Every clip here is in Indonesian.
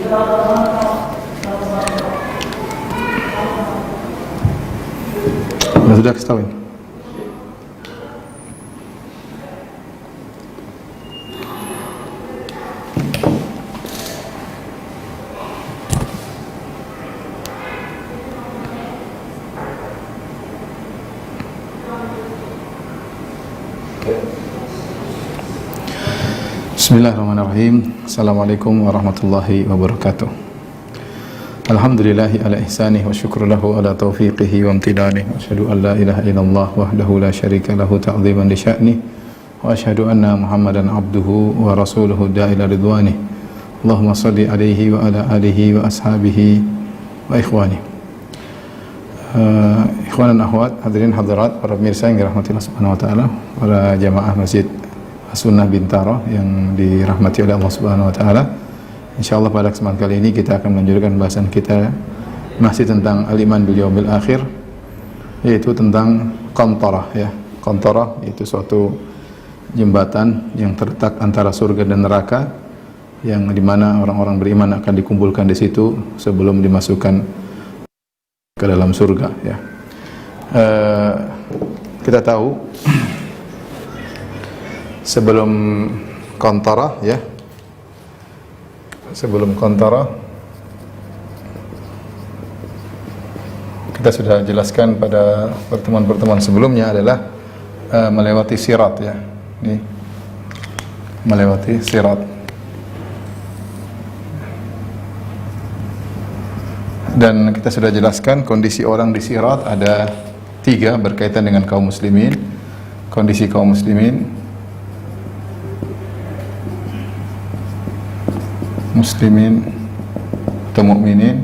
Sudah ketahui. Bismillahirrahmanirrahim. Assalamualaikum warahmatullahi wabarakatuh. Alhamdulillahi ala ihsanih wa syukru lahu ala taufiqihi wa amtidanih. Wa asyhadu an la ilaha illallah wahdahu la syarika lahu ta'ziman li sya'nih. Wa asyhadu anna Muhammadan abduhu wa rasuluhu da'ila ridwanih. Allahumma salli alaihi wa ala alihi wa ashabihi wa ikhwani. Ikhwan dan akhwat, hadirin hadirat, para pemirsa yang dirahmati Allah Subhanahu wa taala, para jamaah Masjid Sunnah Bintaro yang dirahmati oleh Allah Subhanahu wa taala. Insyaallah pada kesempatan kali ini kita akan melanjutkan bahasan kita masih tentang al-iman bil yaumil akhir, yaitu tentang qantarah ya. Qantarah itu suatu jembatan yang terletak antara surga dan neraka, yang dimana orang-orang beriman akan dikumpulkan di situ sebelum dimasukkan ke dalam surga ya. Kita tahu sebelum qantarah ya, sebelum qantarah kita sudah jelaskan pada pertemuan-pertemuan sebelumnya adalah melewati sirat ya. Ini melewati sirat. Dan kita sudah jelaskan kondisi orang di sirat ada 3 berkaitan dengan kaum muslimin. Kondisi kaum muslimin atau mukminin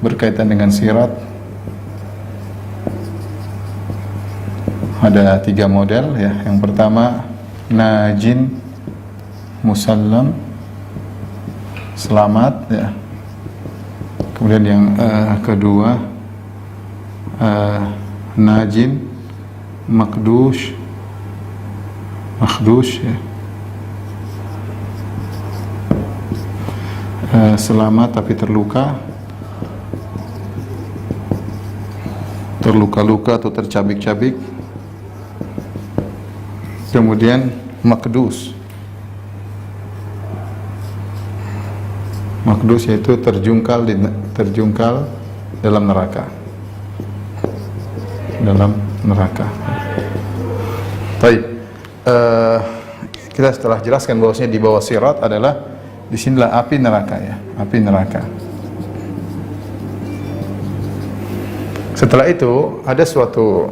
berkaitan dengan sirat ada 3 model ya. Yang pertama najin musallam, selamat ya. Kemudian yang kedua najin makdush ya. Selamat tapi terluka-luka atau tercabik-cabik. Kemudian makdus yaitu terjungkal dalam neraka. Baik, kita setelah jelaskan bahwasanya di bawah sirat adalah disinilah api neraka ya, api neraka. Setelah itu ada suatu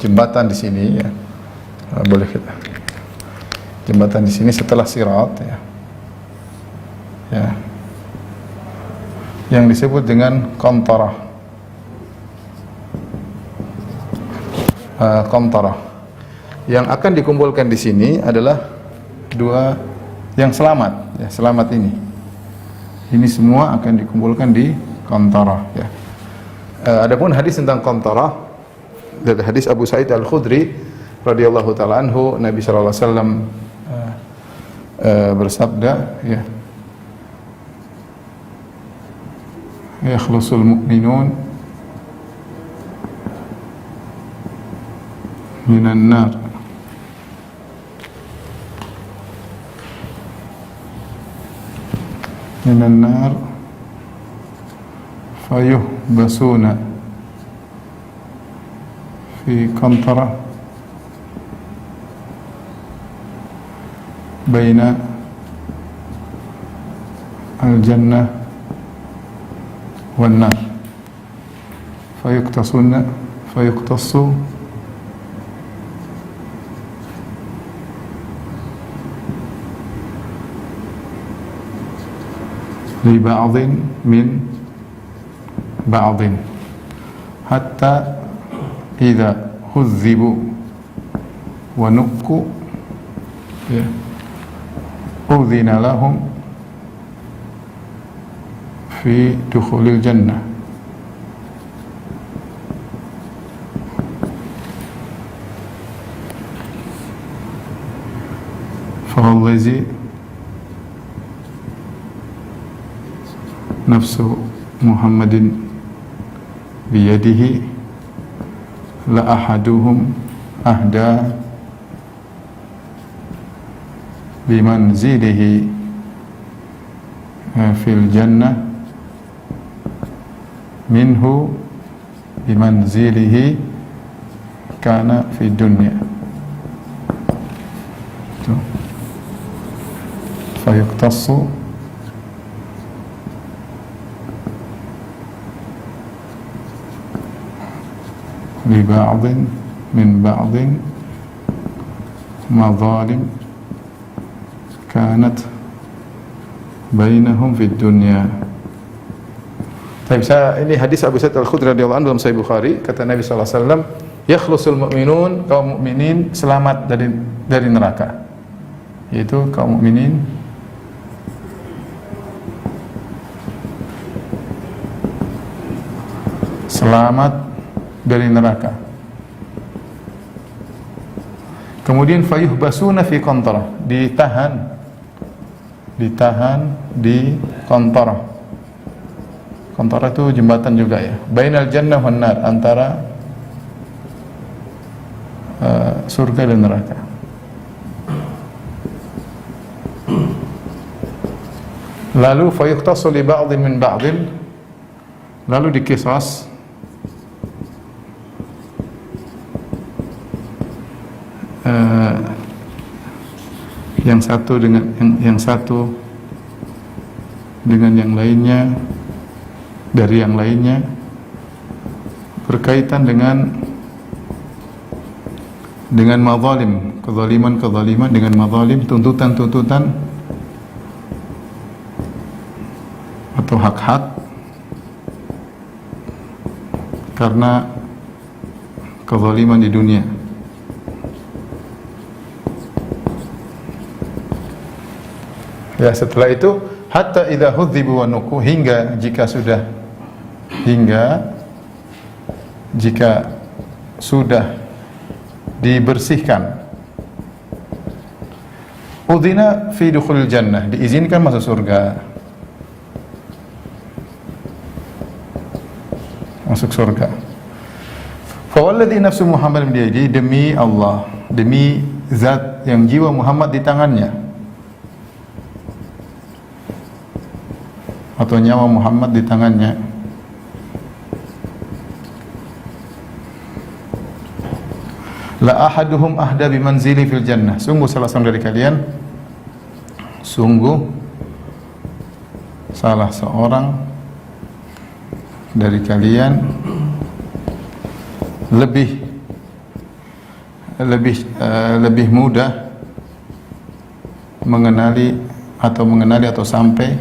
jembatan di sini ya. Boleh kita. Jembatan di sini setelah sirat ya. Ya. Yang disebut dengan qantarah. Qantarah. Yang akan dikumpulkan di sini adalah 2 yang selamat ya, selamat ini. Ini semua akan dikumpulkan di qantarah ya. Adapun hadis tentang qantarah dari hadis Abu Sa'id Al-Khudri radhiyallahu taala anhu, Nabi sallallahu alaihi wasallam bersabda ya, yakhlusul mu'minun minan nar fayuhbasuna fi qantarah baina al-jannah wan nar fayuqtasu li ba'dhin min ba'dhin hatta idza huzzibu wa nuqqu ya udhina lahum fi dukhulil jannah. Fawallazi nafsu Muhammadin biyadihi la ahaduhum ahda bimanzilihi fil jannah minhu bimanzilihi kana fid dunya. Fayuqtassu li ba'dhin min ba'dhin madhalim kanat bainahum fid dunya. Ini hadis Abu Sa'id Al-Khudri radhiyallahu anhu dalam Sahih Bukhari, kata Nabi sallallahu alaihi wasallam, yakhlusul mu'minun, kaum mukminin selamat dari neraka. Yaitu kaum mukminin selamat dari neraka. Kemudian fayuhbasuna fi qantarah, ditahan di qantarah. Qantarah itu jembatan juga ya. Bainal jannah wan nar, antara surga dan neraka. Lalu fayuqtasu li ba'dhin min ba'dhin, lalu dikisas yang satu dengan yang satu dengan yang lainnya dari yang lainnya berkaitan dengan mazalim, kezaliman dengan mazalim, tuntutan atau hak-hak karena kezaliman di dunia. Ya, setelah itu hatta idza hudzibu wa nuqu, hingga jika sudah dibersihkan, udzina fi dukhulil jannah, diizinkan masuk surga. Masuk surga. Fa walladzi nafsu Muhammad biyadihi, demi Allah, demi zat yang jiwa Muhammad di tangannya, atau nyawa Muhammad di tangannya, la ahaduhum ahda bimanzili fil jannah, sungguh salah seorang dari kalian, sungguh salah seorang dari kalian lebih mudah mengenali atau sampai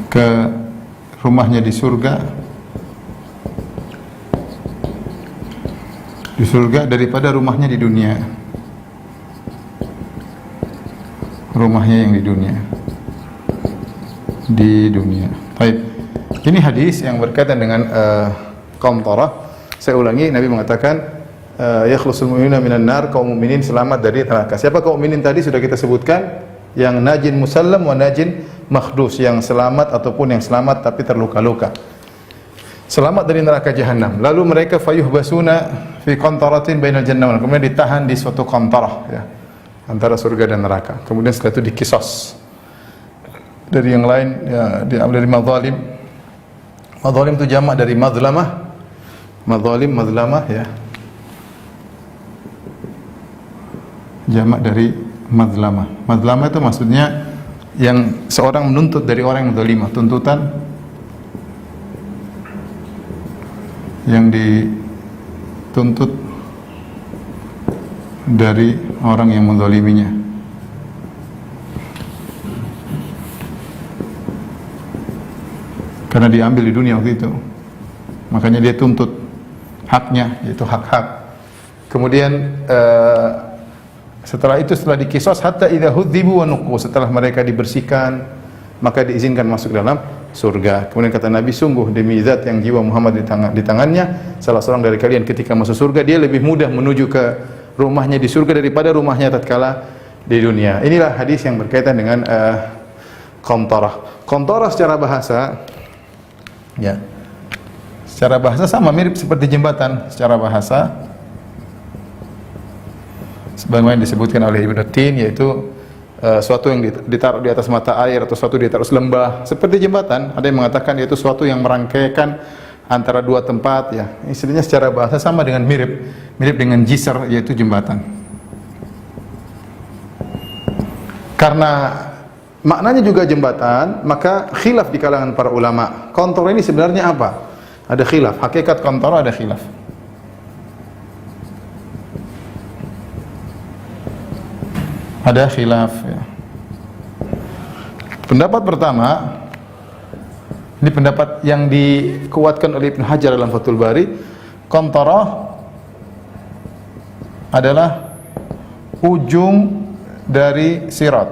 ke rumahnya di surga daripada rumahnya di dunia. Rumahnya yang di dunia. Baik. Ini hadis yang berkaitan dengan kaum Tarah. Saya ulangi, Nabi mengatakan yakhlusul mu'minuna minan nar, kaum mukminin selamat dari neraka. Siapa kaum mukminin tadi sudah kita sebutkan? Yang najin musallam wa najin makhdus, yang selamat ataupun yang selamat tapi terluka-luka. Selamat dari neraka jahanam. Lalu mereka fayuhbasuna fi qantaratin bainal jannah, kemudian ditahan di suatu qantarah ya, antara surga dan neraka. Kemudian setelah itu dikisos dari yang lain ya, diambil dari mazalim. Mazalim itu jamak dari mazlamah. Mazalim, mazlamah ya. Jamak dari mazlamah. Mazlamah itu maksudnya yang seorang menuntut dari orang yang zalimah, tuntutan yang dituntut dari orang yang menzaliminya. Karena diambil di dunia waktu itu, makanya dia tuntut haknya, yaitu hak-hak. Kemudian setelah dikisos, hatta idza hudzibu wa nuqu, setelah mereka dibersihkan maka diizinkan masuk dalam surga. Kemudian kata Nabi, sungguh demi zat yang jiwa Muhammad di tangannya, salah seorang dari kalian ketika masuk surga dia lebih mudah menuju ke rumahnya di surga daripada rumahnya tatkala di dunia. Inilah hadis yang berkaitan dengan qantarah. Qantarah secara bahasa, ya, secara bahasa sama, mirip seperti jembatan secara bahasa. Sebagaimana disebutkan oleh Ibnu Tin, yaitu suatu yang ditaruh di atas mata air atau suatu di atas lembah, seperti jembatan. Ada yang mengatakan yaitu suatu yang merangkaikan antara dua tempat, ya. Istilahnya secara bahasa sama dengan mirip dengan jisr, yaitu jembatan. Karena maknanya juga jembatan, maka khilaf di kalangan para ulama. Qantarah ini sebenarnya apa? Ada khilaf. Hakikat qantarah ada khilaf. Ada khilaf, ya. Pendapat pertama, ini pendapat yang dikuatkan oleh Ibnu Hajar dalam Fathul Bari, qantarah adalah ujung dari sirat.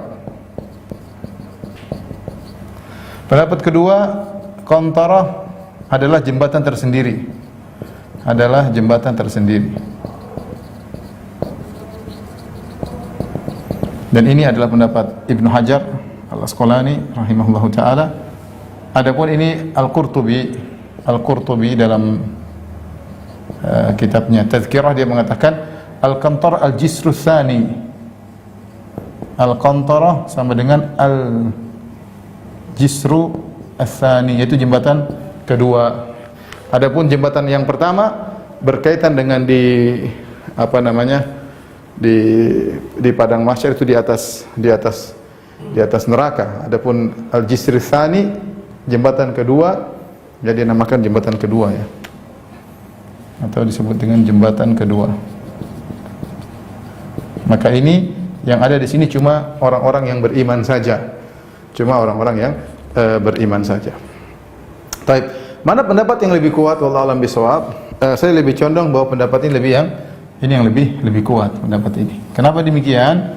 Pendapat kedua, qantarah adalah jembatan tersendiri. Adalah jembatan tersendiri. Dan ini adalah pendapat Ibnu Hajar Al-Asqalani rahimahullahu taala. Adapun ini Al-Qurtubi dalam kitabnya Tazkirah, dia mengatakan al-qantar al-jisru tsani. Al-qantarah sama dengan al-jisru ats-tsani, yaitu jembatan kedua. Adapun jembatan yang pertama berkaitan dengan di padang mahsyar, itu di atas neraka. Adapun al-jisru tsani, jembatan kedua, jadi dinamakan jembatan kedua, ya, atau disebut dengan jembatan kedua. Maka ini yang ada di sini cuma orang-orang yang beriman saja, beriman saja. Taib, mana pendapat yang lebih kuat? Wallahu a'lam bishawab. Saya lebih condong bahwa pendapat ini yang lebih kuat, pendapat ini. Kenapa demikian?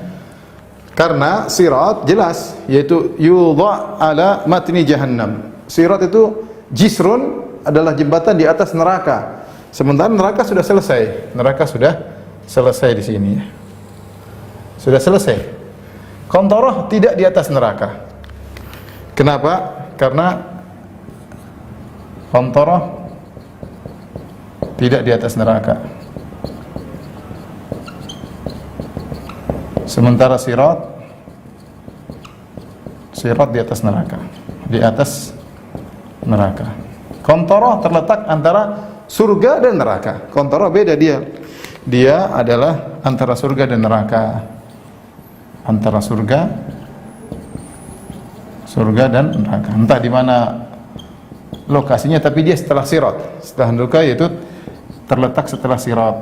Karena sirat jelas, yaitu yudha ala matni jahannam. Sirat itu jisrun, adalah jembatan di atas neraka. Sementara neraka sudah selesai. Neraka sudah selesai di sini. Sudah selesai. Qantarah tidak di atas neraka. Kenapa? Karena qantarah tidak di atas neraka. Sementara sirat di atas neraka, di atas neraka. Qantarah terletak antara surga dan neraka. Qantarah beda dia adalah antara surga dan neraka, antara surga dan neraka. Entah di mana lokasinya, tapi dia setelah sirat, setelah neraka, yaitu terletak setelah sirat.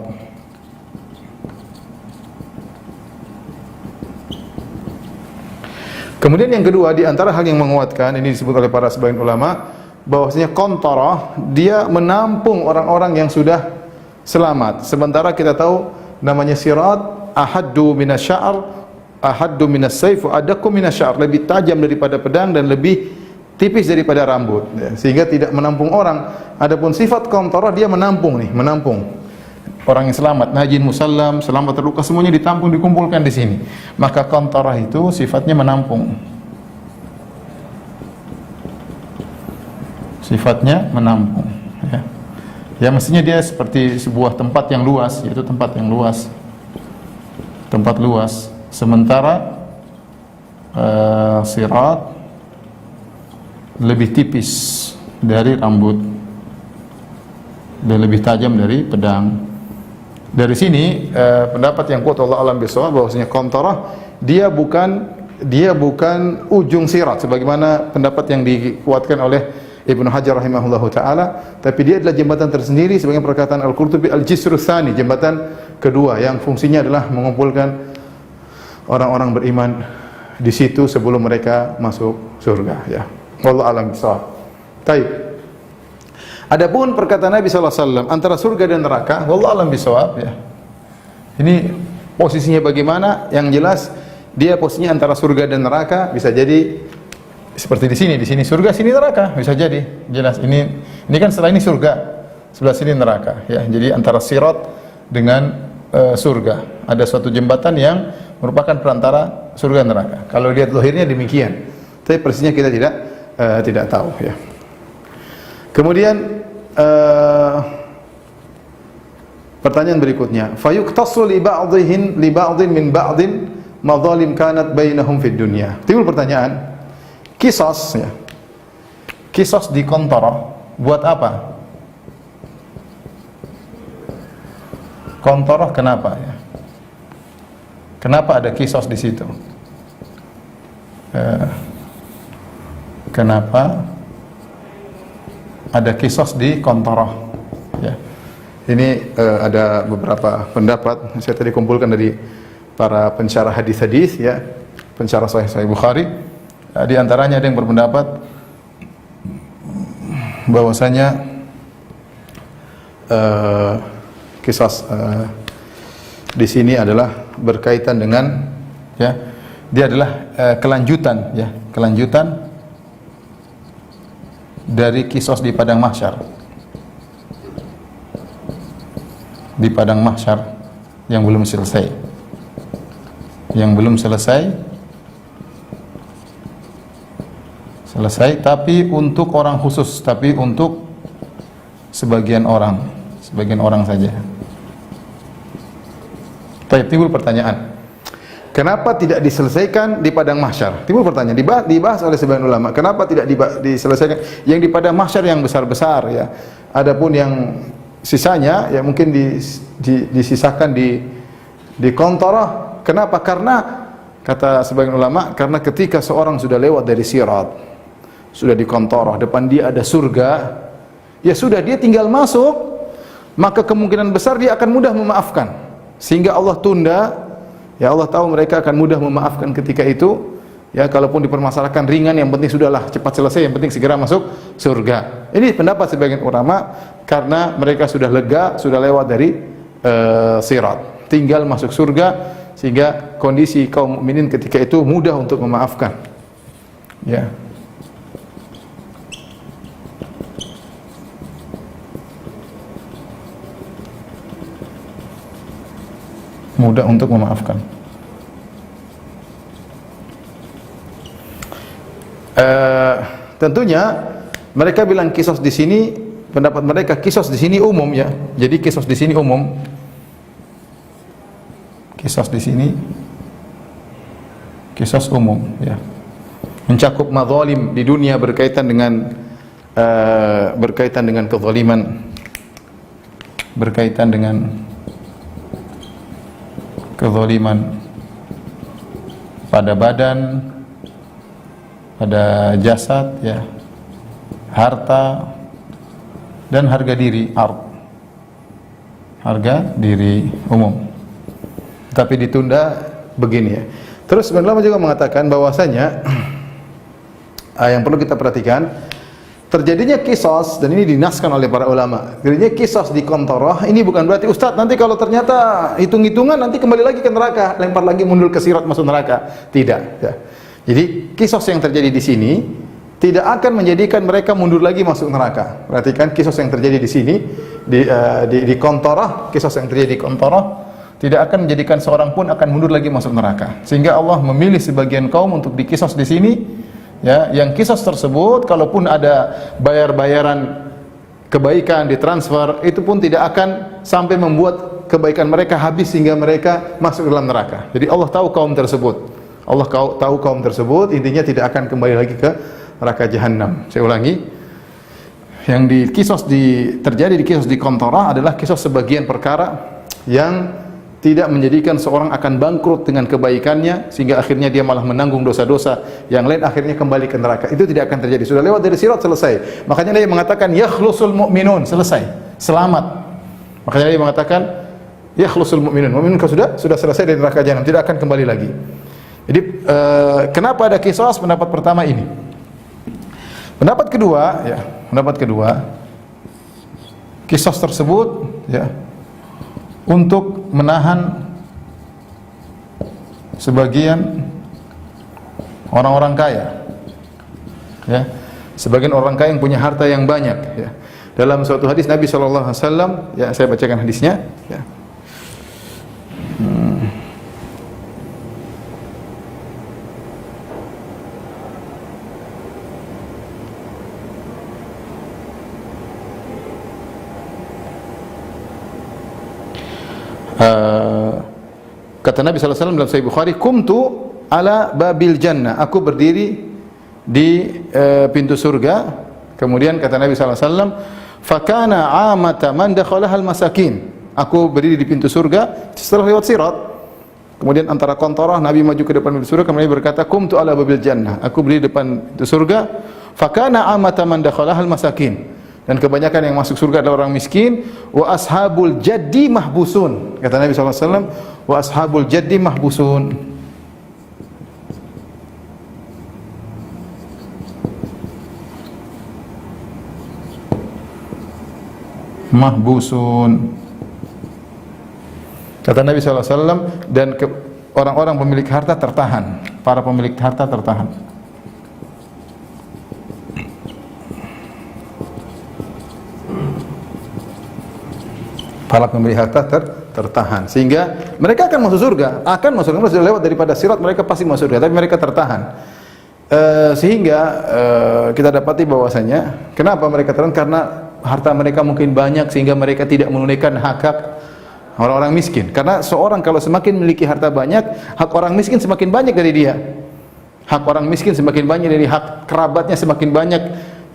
Kemudian yang kedua, di antara hal yang menguatkan, ini disebut oleh para sebagian ulama, bahwasanya qantarah dia menampung orang-orang yang sudah selamat. Sementara kita tahu namanya sirat ahaddu minasy'ar, ahaddu minasayf, adakum minasy'ar, lebih tajam daripada pedang dan lebih tipis daripada rambut, ya, sehingga tidak menampung orang. Adapun sifat qantarah, dia menampung orang yang selamat, najin musallam, selamat terluka, semuanya ditampung, dikumpulkan di sini. Maka qantarah itu sifatnya menampung. Sifatnya menampung, ya. Ya, mestinya dia seperti sebuah tempat yang luas, yaitu tempat yang luas. Tempat luas. Sementara sirat lebih tipis dari rambut dan lebih tajam dari pedang. Dari sini pendapat yang kuat, Allah alam bisawab, bahwasanya qantarah dia bukan ujung sirat sebagaimana pendapat yang dikuatkan oleh Ibnu Hajar rahimahullahu taala, tapi dia adalah jembatan tersendiri sebagai perkataan Al-Qurtubi, al-jisru tsani, jembatan kedua yang fungsinya adalah mengumpulkan orang-orang beriman di situ sebelum mereka masuk surga, ya. Wallahu alam bisawab. Baik. Adapun perkataan Nabi sallallahu alaihi wasallam antara surga dan neraka, wallahu alam bisawab, ya. Ini posisinya bagaimana? Yang jelas dia posisinya antara surga dan neraka, bisa jadi seperti di sini surga, sini neraka, bisa jadi. Jelas ini kan setelah ini surga, sebelah sini neraka, ya. Jadi antara sirat dengan surga ada suatu jembatan yang merupakan perantara surga dan neraka. Kalau lihat zahirnya demikian, tapi persisnya kita tidak tahu ya. Kemudian pertanyaan berikutnya, fayuqtasu li ba'dhin min ba'dhin madzalim kanat bainahum fid dunya. Timbul pertanyaan, qisas ya. Qisas di kontorah buat apa? Kontorah kenapa ya? Kenapa ada qisas di situ? Kenapa ada qisas di kontorah? Ya. Ini ada beberapa pendapat. Saya tadi kumpulkan dari para pensyarah hadis-hadis ya, pensyarah Sahih Bukhari. Di antaranya ada yang berpendapat bahwasanya qisas di sini adalah berkaitan dengan ya, dia adalah kelanjutan ya, kelanjutan dari qisas di padang mahsyar. Di padang mahsyar yang belum selesai. Yang belum selesai tapi untuk orang khusus, tapi untuk sebagian orang saja. Timbul pertanyaan, kenapa tidak diselesaikan di padang mahsyar? Timbul pertanyaan, dibahas oleh sebagian ulama, kenapa tidak diselesaikan yang di padang mahsyar yang besar-besar ya. Adapun yang sisanya ya mungkin disisakan di kontorah. Kenapa? Karena kata sebagian ulama, karena ketika seorang sudah lewat dari sirat, sudah di kontorah, depan dia ada surga, ya sudah, dia tinggal masuk, maka kemungkinan besar dia akan mudah memaafkan. Sehingga Allah tunda, ya Allah tahu mereka akan mudah memaafkan ketika itu. Ya, kalaupun dipermasalahkan ringan, yang penting sudahlah cepat selesai, yang penting segera masuk surga. Ini pendapat sebagian ulama, karena mereka sudah lega, sudah lewat dari sirat, tinggal masuk surga, sehingga kondisi kaum mukminin ketika itu mudah untuk memaafkan. Ya. Mudah untuk memaafkan. Tentunya mereka bilang qisas di sini, pendapat mereka qisas di sini umum ya. Jadi qisas di sini umum. Qisas di sini qisas umum ya. Mencakup madzalim di dunia berkaitan dengan kezaliman, berkaitan dengan kezaliman pada badan, pada jasad ya, harta dan harga diri, harga diri umum. Tapi ditunda begini ya. Terus sebenarnya ulama juga mengatakan bahwasanya yang perlu kita perhatikan, terjadinya qisas, dan ini dinaskan oleh para ulama, terjadinya qisas di kontorah ini bukan berarti Ustaz nanti kalau ternyata hitung-hitungan nanti kembali lagi ke neraka, lempar lagi mundur ke sirat masuk neraka. Tidak ya. Jadi qisas yang terjadi di sini tidak akan menjadikan mereka mundur lagi masuk neraka. Perhatikan qisas yang terjadi di sini di kontorah, qisas yang terjadi di kontorah tidak akan menjadikan seorang pun akan mundur lagi masuk neraka. Sehingga Allah memilih sebagian kaum untuk diqisas di sini. Ya, yang qisas tersebut kalaupun ada bayar-bayaran kebaikan ditransfer, itu pun tidak akan sampai membuat kebaikan mereka habis sehingga mereka masuk dalam neraka. Jadi Allah tahu kaum tersebut. Allah tahu kaum tersebut, intinya tidak akan kembali lagi ke neraka jahanam. Saya ulangi, yang terjadi di qisas di kontorah adalah qisas sebagian perkara yang tidak menjadikan seorang akan bangkrut dengan kebaikannya sehingga akhirnya dia malah menanggung dosa-dosa yang lain, akhirnya kembali ke neraka. Itu tidak akan terjadi. Sudah lewat dari sirat, selesai. Makanya dia mengatakan yakhlusul mu'minun, selesai, selamat. Makanya dia mengatakan yakhlusul mu'minun. Mu'minun sudah selesai dari neraka jahanam, tidak akan kembali lagi. Jadi kenapa ada qisas? Pendapat pertama ini. Pendapat kedua, qisas tersebut ya untuk menahan sebagian orang-orang kaya, ya, sebagian orang kaya yang punya harta yang banyak. Ya. Dalam suatu hadis Nabi SAW, ya saya bacakan hadisnya. Ya. Kata Nabi sallallahu alaihi wasallam dalam Sahih Bukhari, "Kumtu ala babil jannah." Aku berdiri di pintu surga. Kemudian kata Nabi sallallahu alaihi wasallam, "Fakana 'amata man dakhalaha al-masakin." Aku berdiri di pintu surga setelah lewat sirat. Kemudian antara kontorah Nabi maju ke depan pintu surga, kemudian berkata, "Kumtu ala babil jannah." Aku berdiri di depan pintu surga. Fakana 'amata man dakhalaha al-masakin. Dan kebanyakan yang masuk surga adalah orang miskin. Wa ashabul jaddi mahbusun. Kata Nabi sallallahu alaihi wasallam, wa ashabul jaddi mahbusun. Mahbusun. Kata Nabi sallallahu alaihi wasallam, dan orang-orang pemilik harta tertahan. Para pemilik harta tertahan. Para pemilik harta tertahan, sehingga mereka akan masuk surga, mereka sudah lewat daripada sirat, mereka pasti masuk surga, tapi mereka tertahan. Sehingga kita dapati bahwasanya kenapa mereka tertahan, karena harta mereka mungkin banyak sehingga mereka tidak menunaikan hak orang-orang miskin. Karena seorang kalau semakin memiliki harta banyak, hak orang miskin semakin banyak dari dia. Hak orang miskin semakin banyak dari hak kerabatnya, semakin banyak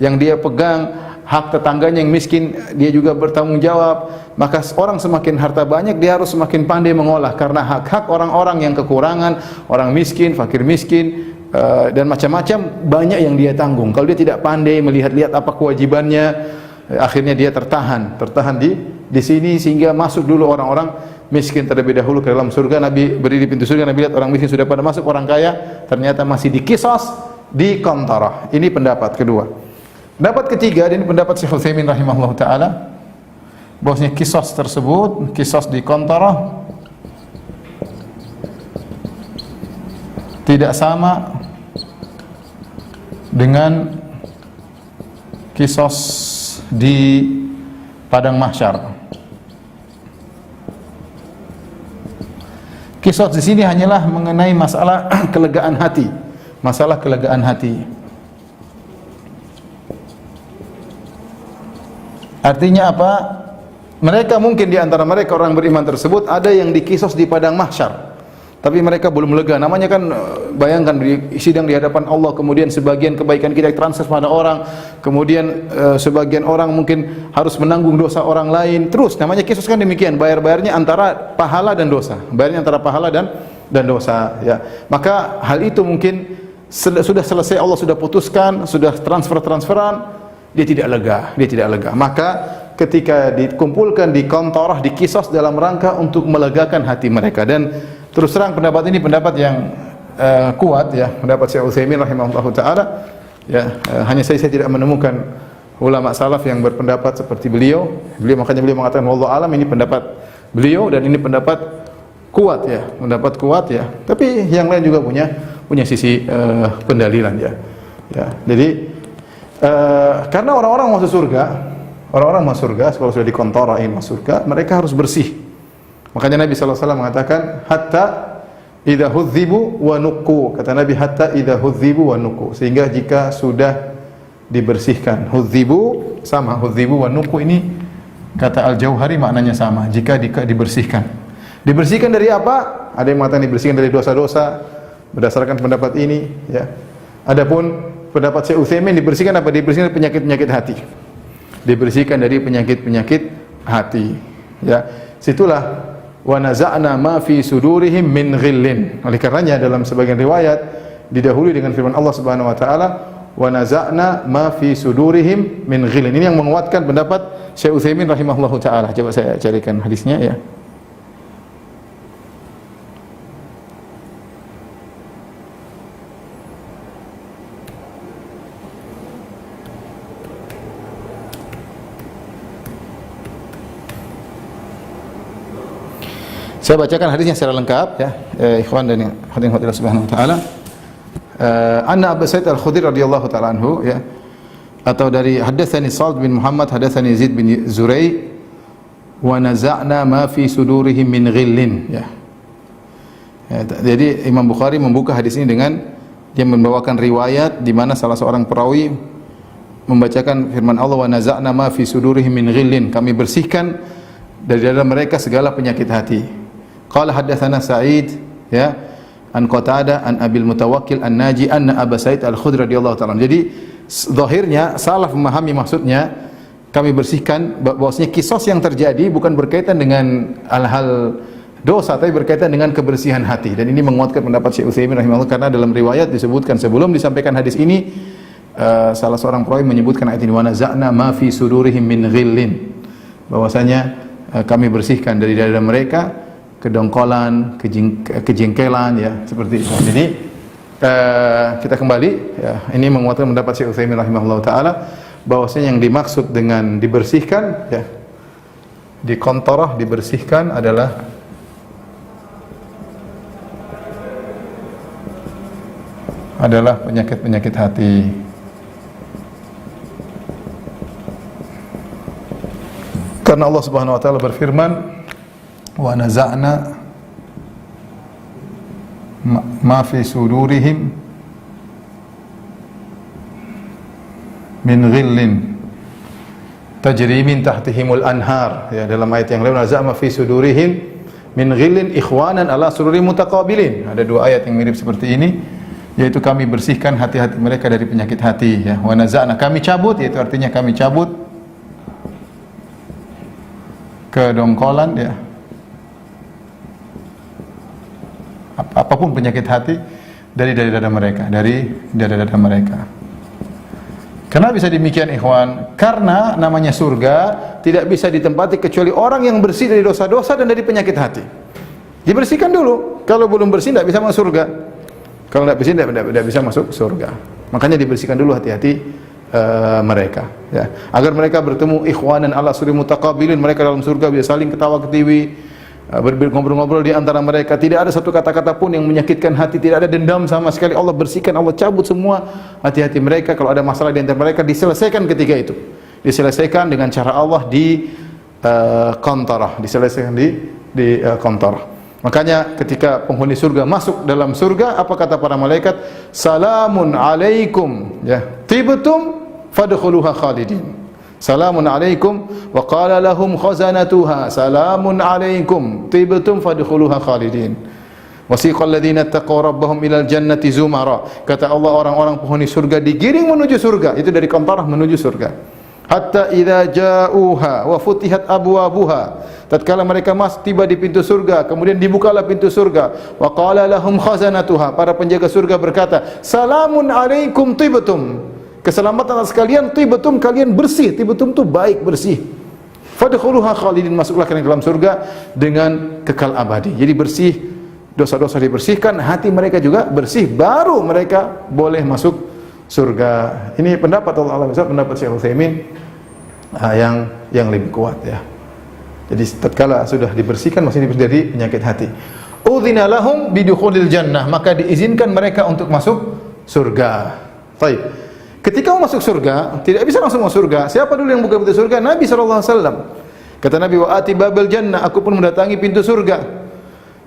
yang dia pegang. Hak tetangganya yang miskin dia juga bertanggung jawab. Maka orang semakin harta banyak, dia harus semakin pandai mengolah, karena hak-hak orang-orang yang kekurangan, orang miskin, fakir miskin, dan macam-macam banyak yang dia tanggung. Kalau dia tidak pandai melihat-lihat apa kewajibannya, akhirnya dia tertahan di sini, sehingga masuk dulu orang-orang miskin terlebih dahulu ke dalam surga. Nabi berdiri di pintu surga, Nabi lihat orang miskin sudah pada masuk, orang kaya ternyata masih dikisos di qantarah. Ini pendapat kedua. Pendapat ketiga, dan ini pendapat Syekh Utsaimin rahimahullah taala, bahwasanya kisos tersebut, kisos di qantarah, tidak sama dengan kisos di padang mahsyar. Kisos di sini hanyalah mengenai masalah kelegaan hati, masalah kelegaan hati. Artinya apa? Mereka mungkin di antara mereka orang beriman tersebut ada yang dikisos di padang mahsyar, tapi mereka belum lega. Namanya kan, bayangkan di sidang di hadapan Allah, kemudian sebagian kebaikan kita transfer pada orang, kemudian sebagian orang mungkin harus menanggung dosa orang lain. Terus namanya kisos kan demikian, bayarnya antara pahala dan dosa. Bayarnya antara pahala dan dosa, ya. Maka hal itu mungkin sudah selesai, Allah sudah putuskan, sudah transferan, dia tidak lega. Maka ketika dikumpulkan di qantarah, dikisos dalam rangka untuk melegakan hati mereka. Dan terus terang pendapat ini pendapat yang kuat, ya, pendapat Syekh Utsaimin rahimahullahu taala, ya. Hanya saya tidak menemukan ulama salaf yang berpendapat seperti beliau. Makanya beliau mengatakan wallahu alam, ini pendapat beliau dan ini pendapat kuat, ya, pendapat kuat, ya. Tapi yang lain juga punya sisi pendalilan, ya. Jadi karena orang-orang masuk surga, kalau sudah dikontorain masuk surga, mereka harus bersih. Makanya Nabi sallallahu alaihi wasallam mengatakan, hatta idza hudzibu wa nuqu. Kata Nabi, hatta idza hudzibu wa nuqu, sehingga jika sudah dibersihkan. Hudzibu sama, hudzibu wa nuqu ini kata Al-Jauhari maknanya sama, jika dibersihkan. Dibersihkan dari apa? Ada yang mengatakan dibersihkan dari dosa-dosa berdasarkan pendapat ini, ya. Adapun pendapat Syekh Utsaimin, dibersihkan apa? Dibersihkan dari penyakit-penyakit hati. Dibersihkan dari penyakit-penyakit hati. Ya, situlah wa naza'na ma fi sudurihim min ghillin. Oleh karenanya dalam sebagian riwayat didahului dengan firman Allah Subhanahu wa taala, wa naza'na ma fi sudurihim min ghillin. Ini yang menguatkan pendapat Syekh Utsaimin rahimahullahu taala. Coba saya carikan hadisnya, ya. Saya bacakan hadisnya secara lengkap, ya, ikhwan dan hadirin hadirat subhanahu wa taala. Anna Abu Sa'id Al-Khudri radhiyallahu taala anhu, ya, atau dari hadatsani Sa'd bin Muhammad hadatsani Zaid bin Zurai wa naza'na ma fi sudurihim min ghillin, ya. Jadi Imam Bukhari membuka hadis ini dengan dia membawakan riwayat di mana salah seorang perawi membacakan firman Allah, wa naza'na ma fi sudurihim min ghillin, kami bersihkan dari dalam mereka segala penyakit hati. Qala haddatsana Sa'id ya an Qatadah an Abil Mutawakkil an-Naji anna Abu Sa'id Al-Khudri radhiyallahu ta'ala. Jadi zahirnya salah memahami maksudnya kami bersihkan bahwasanya kisos yang terjadi bukan berkaitan dengan hal-hal dosa tapi berkaitan dengan kebersihan hati, dan ini menguatkan pendapat Syekh Utsaimin rahimahullah karena dalam riwayat disebutkan sebelum disampaikan hadis ini salah seorang perawi menyebutkan ayat ini wa naza'na ma fi sudurihim min ghillin, bahwasanya kami bersihkan dari dada mereka kedongkolan, kejengkelan ya seperti itu. Jadi kita kembali ya, ini menguatkan pendapat Syekh Utsaimin rahimahullah taala bahwasanya yang dimaksud dengan dibersihkan ya di kontorah dibersihkan adalah penyakit-penyakit hati. Karena Allah Subhanahu wa taala berfirman wa naza'na ma fi sudurihim min ghillin tajri min tahtihimul anhar, ya dalam ayat yang lain naza'na fi sudurihim min ghillin ikhwanan ala sururi mutaqabilin. Ada dua ayat yang mirip seperti ini, yaitu kami bersihkan hati-hati mereka dari penyakit hati ya. Wa naza'na kami cabut, yaitu artinya kami cabut kedongkolan ya, apapun penyakit hati dari dada mereka, dari dada mereka. Kenapa bisa demikian ikhwan? Karena namanya surga tidak bisa ditempati kecuali orang yang bersih dari dosa-dosa dan dari penyakit hati. Dibersihkan dulu. Kalau belum bersih tidak bisa masuk surga. Kalau tidak bersih tidak bisa masuk surga. Makanya dibersihkan dulu hati-hati mereka ya, agar mereka bertemu ikhwanan ala suri mutaqabilin, mereka dalam surga bisa saling ketawa ketiwi, ngobrol-ngobrol di antara mereka, tidak ada satu kata-kata pun yang menyakitkan hati, tidak ada dendam sama sekali. Allah bersihkan, Allah cabut semua hati-hati mereka. Kalau ada masalah di antara mereka diselesaikan ketika itu, diselesaikan dengan cara Allah di kontorah, diselesaikan di kontorah. Makanya ketika penghuni surga masuk dalam surga, apa kata para malaikat? Salamun alaikum ya tibtum fadkhuluha khalidin. Salamun alaikum wa qala lahum khazanatuha salamun alaikum tibtum fadkhuluha khalidin. Wasiqal ladzina taqaw rabbahum ilal jannati zumara. Kata Allah, orang-orang penghuni surga digiring menuju surga, itu dari kontorah menuju surga. Hatta idza ja'uha wa futihat abwabuha, tatkala mereka tiba di pintu surga, kemudian dibukalah pintu surga. Wa qala lahum khazanatuha, para penjaga surga berkata, salamun alaikum tibtum, keselamatan atas kalian, tibtum kalian bersih, tibtum itu baik bersih. Fadkhuluha khalidin, masuklah kalian dalam surga dengan kekal abadi. Jadi bersih, dosa-dosa dibersihkan, hati mereka juga bersih, baru mereka boleh masuk surga. Ini pendapat Allah Azza, pendapat Syekh Utsaimin yang lebih kuat ya. Jadi tatkala sudah dibersihkan masih dari penyakit hati. Udzina lahum bidukhulil jannah, maka diizinkan mereka untuk masuk surga. Baik. Ketika mau masuk surga, tidak bisa langsung masuk surga. Siapa dulu yang buka pintu surga? Nabi sallallahu alaihi wasallam. Kata Nabi, wa ati babal jannah, aku pun mendatangi pintu surga.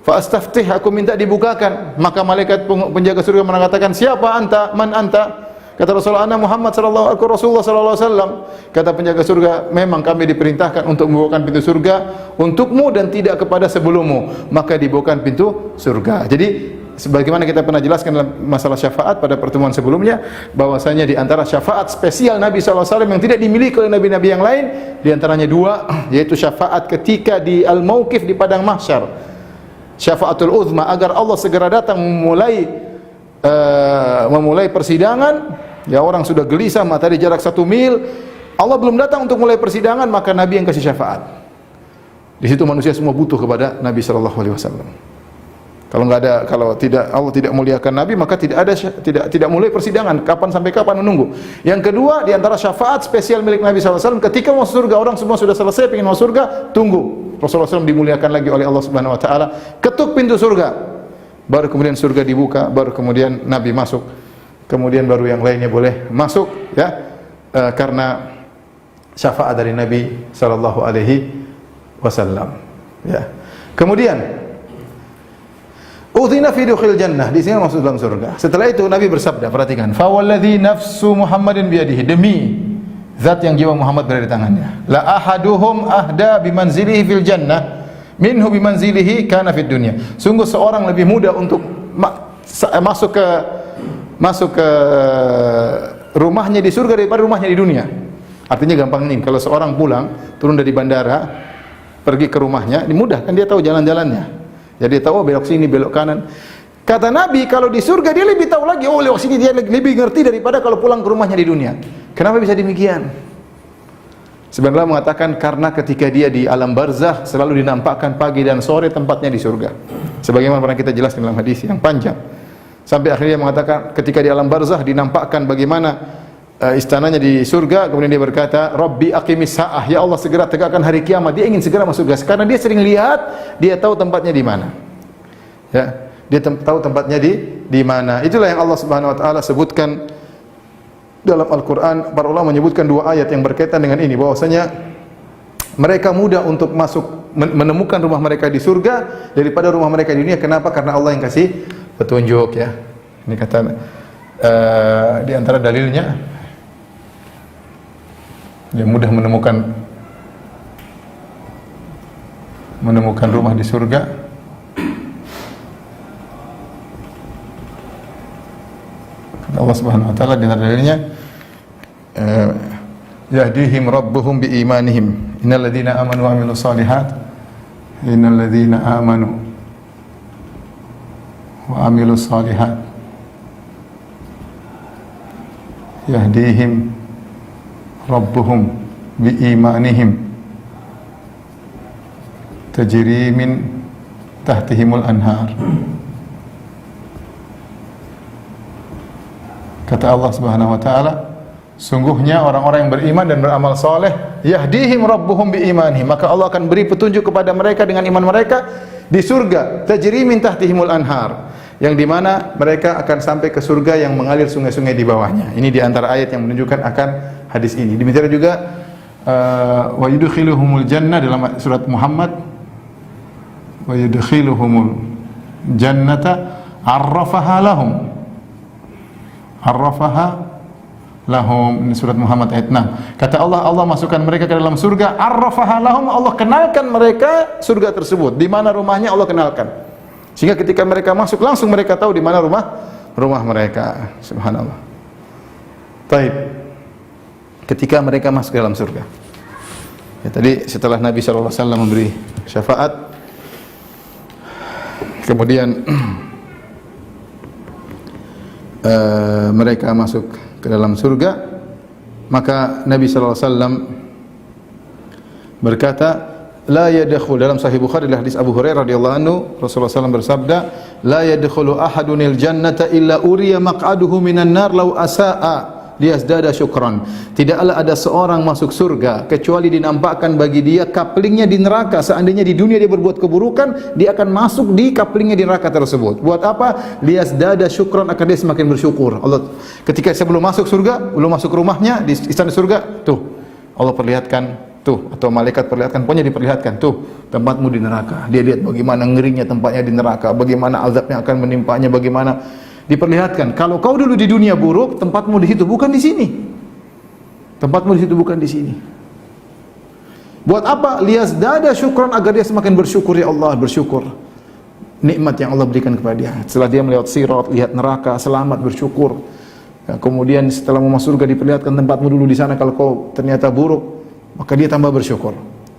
Fa astaftih, aku minta dibukakan. Maka malaikat penjaga surga mengatakan, siapa anta? Man anta? Kata Rasulullah, ana Muhammad Rasulullah sallallahu alaihi wasallam. Kata penjaga surga, memang kami diperintahkan untuk membukakan pintu surga untukmu dan tidak kepada sebelummu. Maka dibukakan pintu surga. Jadi sebagaimana kita pernah jelaskan dalam masalah syafaat pada pertemuan sebelumnya, bahwasanya di antara syafaat spesial Nabi sallallahu alaihi wasallam yang tidak dimiliki oleh nabi-nabi yang lain, di antaranya dua, yaitu syafaat ketika di al-mauqif di padang mahsyar. Syafaatul uzma, agar Allah segera datang memulai persidangan. Ya, orang sudah gelisah, matahari jarak 1 mil, Allah belum datang untuk mulai persidangan, maka Nabi yang kasih syafaat. Di situ manusia semua butuh kepada Nabi sallallahu alaihi wasallam. Kalau tidak Allah tidak muliakan Nabi, maka tidak mulai persidangan. Kapan sampai kapan menunggu. Yang kedua, di antara syafaat spesial milik Nabi sallallahu alaihi wasallam, ketika masuk surga, orang semua sudah selesai ingin masuk surga, tunggu. Rasulullah SAW dimuliakan lagi oleh Allah Subhanahu wa taala, ketuk pintu surga. Baru kemudian surga dibuka, baru kemudian Nabi masuk. Kemudian baru yang lainnya boleh masuk ya. Karena syafaat dari Nabi sallallahu alaihi wasallam ya. Kemudian udzina fi dukhil jannah, di sini masuk dalam surga. Setelah itu Nabi bersabda, perhatikan, fa walladzi nafsu Muhammadin biyadihi, demi zat yang jiwa Muhammad berada di tangannya, la ahaduhum ahda bimanzilihi fil jannah minhu bimanzilihi kana fid dunya. Sungguh seorang lebih mudah untuk masuk ke rumahnya di surga daripada rumahnya di dunia. Artinya gampang nih, kalau seorang pulang turun dari bandara pergi ke rumahnya, mudah kan, dia tahu jalan-jalannya. Jadi dia tahu belok sini, belok kanan. Kata Nabi, kalau di surga dia lebih tahu lagi, oh lewat sini, dia lebih ngerti daripada kalau pulang ke rumahnya di dunia. Kenapa bisa demikian? Sebenarnya mengatakan karena ketika dia di alam barzakh selalu dinampakkan pagi dan sore tempatnya di surga. Sebagaimana pernah kita jelaskan dalam hadis yang panjang. Sampai akhirnya mengatakan ketika di alam barzakh dinampakkan bagaimana istananya di surga, kemudian dia berkata, Rabbi aqimis sa'ah, ya Allah segera tegakkan hari kiamat. Dia ingin segera masuk surga karena dia sering lihat, dia tahu tempatnya di mana. Ya. Dia tahu tempatnya di mana. Itulah yang Allah Subhanahu wa taala sebutkan dalam Al-Qur'an. Para ulama menyebutkan dua ayat yang berkaitan dengan ini, bahwasanya mereka mudah untuk masuk menemukan rumah mereka di surga daripada rumah mereka di dunia. Kenapa? Karena Allah yang kasih petunjuk, ya. Ini kata di antara dalilnya dia mudah menemukan rumah di surga. Allah Subhanahu wa taala di antara dalilnya yahdihim rabbuhum bi imanihim innal ladzina amanu wa amilus solihat innal ladzina amanu wa amilus solihat yahdihim rabbuhum bi imanihim tajri min tahtihimul anhar. Kata Allah Subhanahu wa taala, sungguhnya orang-orang yang beriman dan beramal saleh, yahdihim rabbuhum biimanihim, maka Allah akan beri petunjuk kepada mereka dengan iman mereka di surga, tajri min tahtihimul anhar, yang di mana mereka akan sampai ke surga yang mengalir sungai-sungai di bawahnya. Ini di antara ayat yang menunjukkan akan hadis ini. Demikian juga wa yudkhiluhumul jannah dalam surat Muhammad, wa yudkhiluhumul jannata arrafaha lahum. Arrafaha lahum, ini surat Muhammad ayat 6. Kata Allah, Allah masukkan mereka ke dalam surga. Arrafaha lahum, Allah kenalkan mereka surga tersebut. Di mana rumahnya Allah kenalkan. Sehingga ketika mereka masuk langsung mereka tahu di mana rumah mereka. Subhanallah. Taib. Ketika mereka masuk ke dalam surga. Ya, tadi setelah Nabi SAW memberi syafaat, kemudian mereka masuk ke dalam surga, maka Nabi sallallahu alaihi wasallam berkata, la yadkhul, dalam Sahih Bukhari dari hadis Abu Hurairah radhiyallahu anhu, Rasulullah SAW bersabda, la yadkhulu ahadunil jannata illa uriya maq'aduhu minan nar law asaa liyazdada syukran. Tidaklah ada seorang masuk surga kecuali dinampakkan bagi dia kaplingnya di neraka. Seandainya di dunia dia berbuat keburukan, dia akan masuk di kaplingnya di neraka tersebut. Buat apa? Liyazdada syukran, akan dia semakin bersyukur. Allah ketika sebelum masuk surga, belum masuk rumahnya di istana surga, tuh Allah perlihatkan, tuh, atau malaikat perlihatkan, pokoknya diperlihatkan, tuh tempatmu di neraka. Dia lihat bagaimana ngerinya tempatnya di neraka, bagaimana azabnya akan menimpanya, bagaimana diperlihatkan. Kalau kau dulu di dunia buruk, tempatmu di situ, bukan di sini. Tempatmu di situ, bukan di sini. Buat apa? Liyazdada syukran, agar dia semakin bersyukur, ya Allah, bersyukur nikmat yang Allah berikan kepada dia. Setelah dia melewati sirat, lihat neraka, selamat, bersyukur. Ya, kemudian setelah mau masuk surga diperlihatkan tempatmu dulu di sana, kalau kau ternyata buruk, maka dia tambah bersyukur.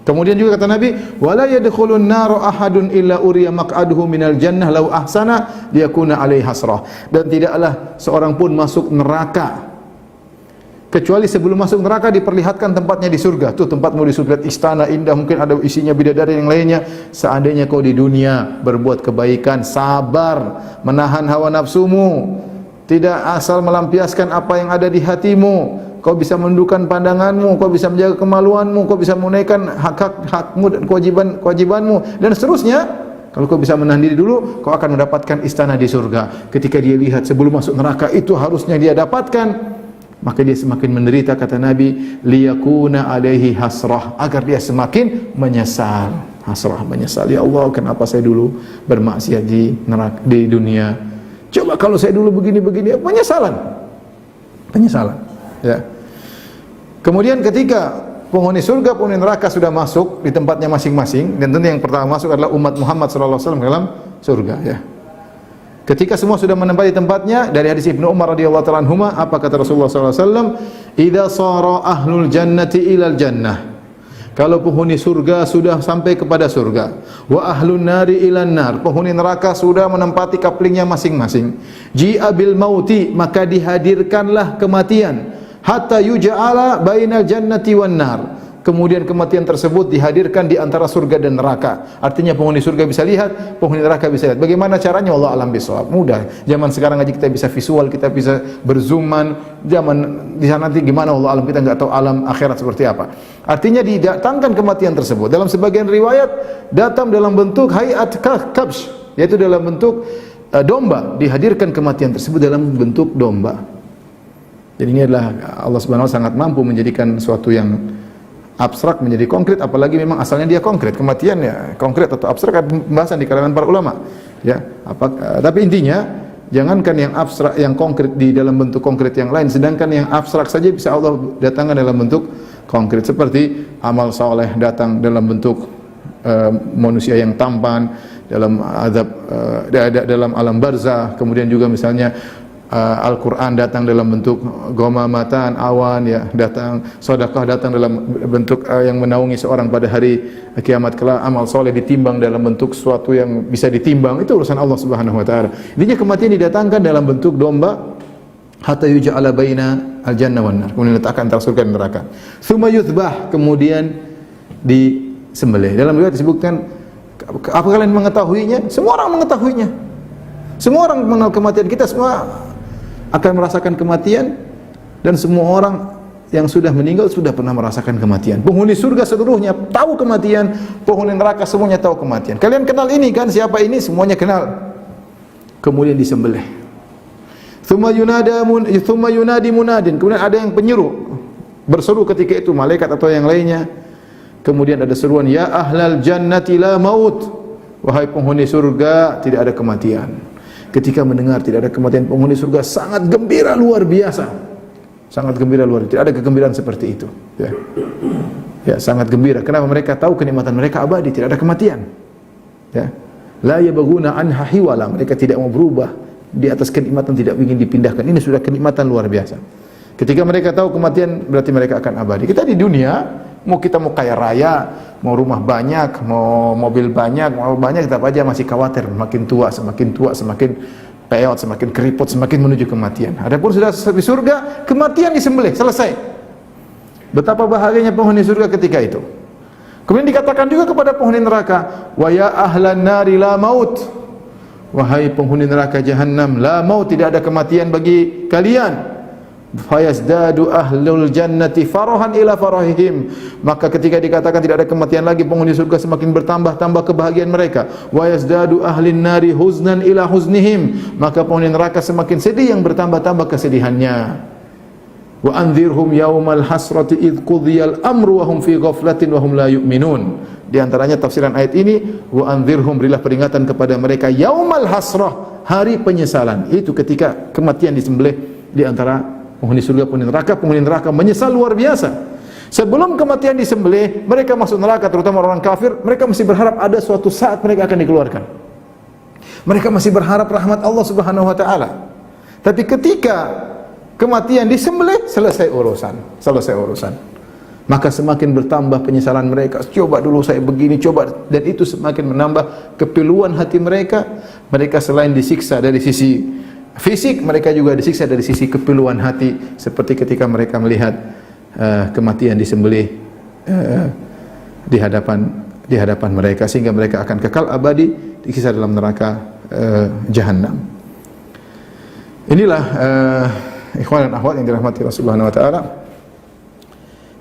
Kemudian juga kata Nabi, wala yadkhulun nar ahadun illa uriya maq'aduhu minal jannah law ahsana liyakuna alaihi hasrah. Dan tidaklah seorang pun masuk neraka kecuali sebelum masuk neraka diperlihatkan tempatnya di surga. Tuh tempatmu di surga, istana indah, mungkin ada isinya bidadari yang lainnya. Seandainya kau di dunia berbuat kebaikan, sabar, menahan hawa nafsumu, tidak asal melampiaskan apa yang ada di hatimu, kau bisa menundukkan pandanganmu, kau bisa menjaga kemaluanmu, kau bisa menunaikan hak-hakmu dan kewajibanmu, dan seterusnya. Kalau kau bisa menahan diri dulu, kau akan mendapatkan istana di surga. Ketika dia lihat sebelum masuk neraka itu harusnya dia dapatkan, maka dia semakin menderita, kata Nabi, liyakuna alaihi hasrah, agar dia semakin menyesal. Hasrah, menyesal. Ya Allah, kenapa saya dulu bermaksiat di neraka, di dunia? Coba kalau saya dulu begini-begini, penyesalan. Ya. Kemudian ketika penghuni surga, penghuni neraka sudah masuk di tempatnya masing-masing, dan tentu yang pertama masuk adalah umat Muhammad sallallahu alaihi wasallam dalam surga ya. Ketika semua sudah menempati tempatnya, dari hadis Ibnu Umar radhiyallahu taala anhuma, apa kata Rasulullah sallallahu alaihi wasallam? "Idza shara ahlul jannati ilal jannah." Kalau penghuni surga sudah sampai kepada surga, wa ahlun nari ilan nar, penghuni neraka sudah menempati kaplingnya masing-masing. Ji'a bil mauti, maka dihadirkanlah kematian. Hatta yuja'ala bainal jannati wan nar. Kemudian kematian tersebut dihadirkan di antara surga dan neraka. Artinya penghuni surga bisa lihat, penghuni neraka bisa lihat. Bagaimana caranya? Allah alam bisawab. Mudah. Zaman sekarang aja kita bisa visual, kita bisa berzooman. Zaman di sana nanti gimana Allah alam, kita enggak tahu alam akhirat seperti apa. Artinya didatangkan kematian tersebut. Dalam sebagian riwayat datang dalam bentuk hayat kabsh, yaitu dalam bentuk domba. Dihadirkan kematian tersebut dalam bentuk domba. Jadi ini adalah Allah Subhanahu wa taala sangat mampu menjadikan suatu yang abstrak menjadi konkret, apalagi memang asalnya dia konkret. Kematian ya konkret atau abstrak ada pembahasan di kalangan para ulama. Ya, tapi intinya jangankan yang abstrak, yang konkret di dalam bentuk konkret yang lain, sedangkan yang abstrak saja bisa Allah datangkan dalam bentuk konkret, seperti amal saleh datang dalam bentuk manusia yang tampan dalam azab dalam alam barzah, kemudian juga misalnya Al-Quran datang dalam bentuk ghamamatan, awan ya, datang sedekah datang dalam bentuk yang menaungi seorang pada hari kiamat kelak, amal soleh ditimbang dalam bentuk sesuatu yang bisa ditimbang, itu urusan Allah Subhanahu wa taala. Intinya kematian didatangkan dalam bentuk domba, hatta yuj'ala baina al-jannah wan nar, kemudian diletakkan antara surga dan neraka. Tsumma yuthbah, kemudian disembelih. Dalam riwayat disebutkan, apa kalian mengetahuinya? Semua orang mengetahuinya. Semua orang mengenal kematian, kita semua akan merasakan kematian, dan semua orang yang sudah meninggal sudah pernah merasakan kematian. Penghuni surga seluruhnya tahu kematian, penghuni neraka semuanya tahu kematian. Kalian kenal ini kan, siapa ini? Semuanya kenal. Kemudian disembelih. Tsumma yunadi munadin, kemudian ada yang penyeru, berseru ketika itu, malaikat atau yang lainnya. Kemudian ada seruan, ya ahlal jannati la maut, wahai penghuni surga tidak ada kematian. Ketika mendengar tidak ada kematian, penghuni surga sangat gembira luar biasa. Sangat gembira luar biasa. Tidak ada kegembiraan seperti itu. Ya. Ya, sangat gembira. Kenapa? Mereka tahu kenikmatan mereka abadi, tidak ada kematian. Ya. La yabghuna anha hiwala. Mereka tidak mau berubah di atas kenikmatan, tidak ingin dipindahkan. Ini sudah kenikmatan luar biasa. Ketika mereka tahu kematian, berarti mereka akan abadi. Kita di dunia, kita mau kaya raya, mau rumah banyak, mau mobil banyak, tetap aja masih khawatir, semakin tua, semakin peot, semakin keriput, semakin menuju kematian. Adapun sudah di surga, kematian disembelih, selesai. Betapa bahagianya penghuni surga ketika itu. Kemudian dikatakan juga kepada penghuni neraka, wa ya ahlan nari la maut, wahai penghuni neraka jahanam, la maut, tidak ada kematian bagi kalian. Fayazdadu ahlul jannati farahan ila farahihim, maka ketika dikatakan tidak ada kematian lagi, penghuni surga semakin bertambah kebahagiaan mereka. Wa yazdadu ahlin nari huznan ila huznihim, maka penghuni neraka semakin sedih yang bertambah kesedihannya. Wa anzirhum yaumal hasrati id qudiyal amru wa hum fi ghaflatin wa hum la yu'minun. Di antaranya tafsiran ayat ini, wa anzirhum, berilah peringatan kepada mereka, yaumal hasrah, hari penyesalan. Itu ketika kematian disembelih di antara penghuni surga, penghuni neraka menyesal luar biasa. Sebelum kematian disembelih, mereka masuk neraka, terutama orang kafir, mereka masih berharap ada suatu saat mereka akan dikeluarkan. Mereka masih berharap rahmat Allah Subhanahu wa taala. Tapi ketika kematian disembelih, selesai urusan. Maka semakin bertambah penyesalan mereka. Coba dulu saya begini, coba, dan itu semakin menambah kepiluan hati mereka. Mereka selain disiksa dari sisi fisik, mereka juga disiksa dari sisi kepiluan hati, seperti ketika mereka melihat kematian disembelih di hadapan mereka, sehingga mereka akan kekal abadi disiksa dalam neraka jahanam. Inilah ikhwan dan akhwat yang dirahmati Allah Subhanahu wa taala,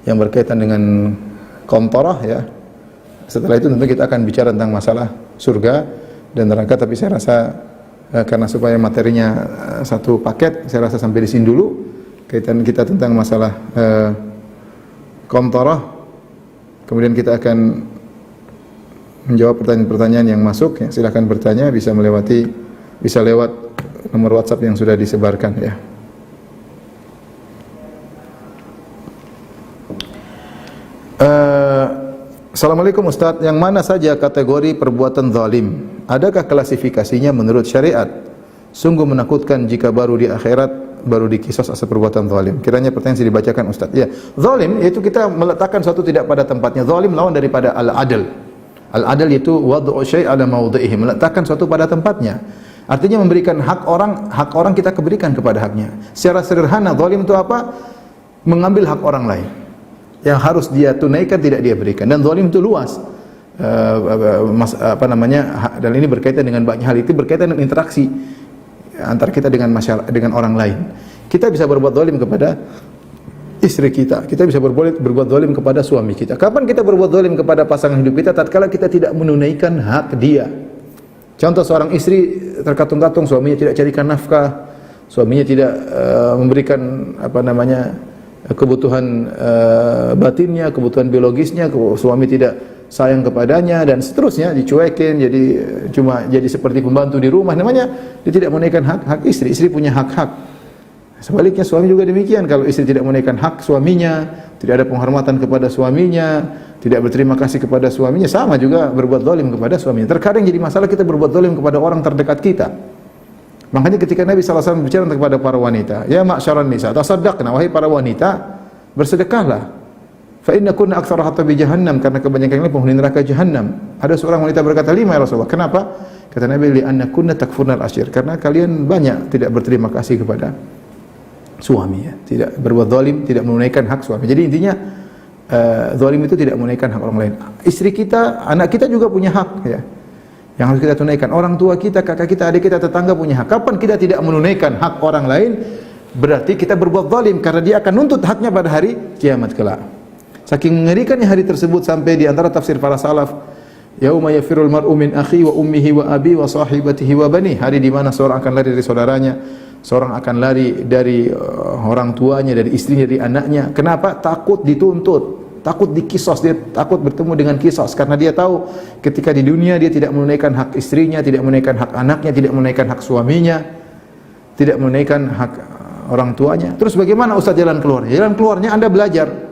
yang berkaitan dengan qantarah ya. Setelah itu tentu kita akan bicara tentang masalah surga dan neraka, tapi saya rasa karena supaya materinya satu paket, saya rasa sampai di sini dulu kaitan kita tentang masalah qantarah. Kemudian kita akan menjawab pertanyaan-pertanyaan yang masuk. Ya, silakan bertanya, bisa lewat nomor WhatsApp yang sudah disebarkan ya. Assalamualaikum Ustaz, yang mana saja kategori perbuatan zalim? Adakah klasifikasinya menurut syariat? Sungguh menakutkan jika baru di akhirat baru dikisos asal perbuatan zalim. Kiranya pertanyaan yang dibacakan Ustaz. Ya, zalim yaitu kita meletakkan sesuatu tidak pada tempatnya. Zalim lawan daripada al-adl. Al-adl itu wad'u syai' ala mawdhihi, meletakkan sesuatu pada tempatnya. Artinya memberikan hak orang kita berikan kepada haknya. Secara sederhana zalim itu apa? Mengambil hak orang lain. Yang harus dia tunaikan tidak dia berikan. Dan zalim itu luas. Dan ini berkaitan dengan banyak hal, itu berkaitan dengan interaksi antara kita dengan masyarakat, dengan orang lain. Kita bisa berbuat zalim kepada istri kita, kita bisa berbuat zalim kepada suami kita. Kapan kita berbuat zalim kepada pasangan hidup kita? Tatkala kita tidak menunaikan hak dia. Contoh, seorang istri terkatung-katung suaminya tidak carikan nafkah, suaminya tidak memberikan kebutuhan batinnya, kebutuhan biologisnya, suami tidak sayang kepadanya dan seterusnya, dicuekin, jadi seperti pembantu di rumah. Namanya dia tidak menunaikan hak istri. Istri punya hak-hak. Sebaliknya suami juga demikian. Kalau istri tidak menunaikan hak suaminya, tidak ada penghormatan kepada suaminya, tidak berterima kasih kepada suaminya, sama juga berbuat zalim kepada suaminya. Terkadang jadi masalah kita berbuat zalim kepada orang terdekat kita. Makanya ketika Nabi SAW berbicara kepada para wanita, ya ma'syaran nisa, tasaddaqna, wahai para wanita, bersedekahlah. Fa inna kunna aktsara hatta bi jahannam, karena kebanyakan ini penghuni neraka jahannam. Ada seorang wanita berkata, 5 ya Rasulullah. Kenapa? Kata Nabi, li anna kunna takfurnal asyir, karena kalian banyak tidak berterima kasih kepada suami, ya. Tidak berbuat zalim, tidak menunaikan hak suami. Jadi intinya zalim itu tidak menunaikan hak orang lain. Istri kita, anak kita juga punya hak, ya, yang harus kita tunaikan. Orang tua kita, kakak kita, adik kita, tetangga punya hak. Kapan kita tidak menunaikan hak orang lain, berarti kita berbuat zalim, karena dia akan nuntut haknya pada hari kiamat kelak. Saking mengerikannya hari tersebut sampai di antara tafsir para salaf, yauma yafirul mar'u min akhi wa ummihi wa abi wa sahibatihi wa bani, hari di mana seorang akan lari dari saudaranya, seorang akan lari dari orang tuanya, dari istrinya, dari anaknya. Kenapa? Takut dituntut, takut dikisos, dia takut bertemu dengan kisos, karena dia tahu ketika di dunia dia tidak menunaikan hak istrinya, tidak menunaikan hak anaknya, tidak menunaikan hak suaminya, tidak menunaikan hak orang tuanya. Terus bagaimana Ustaz jalan keluarnya? Jalan keluarnya Anda belajar.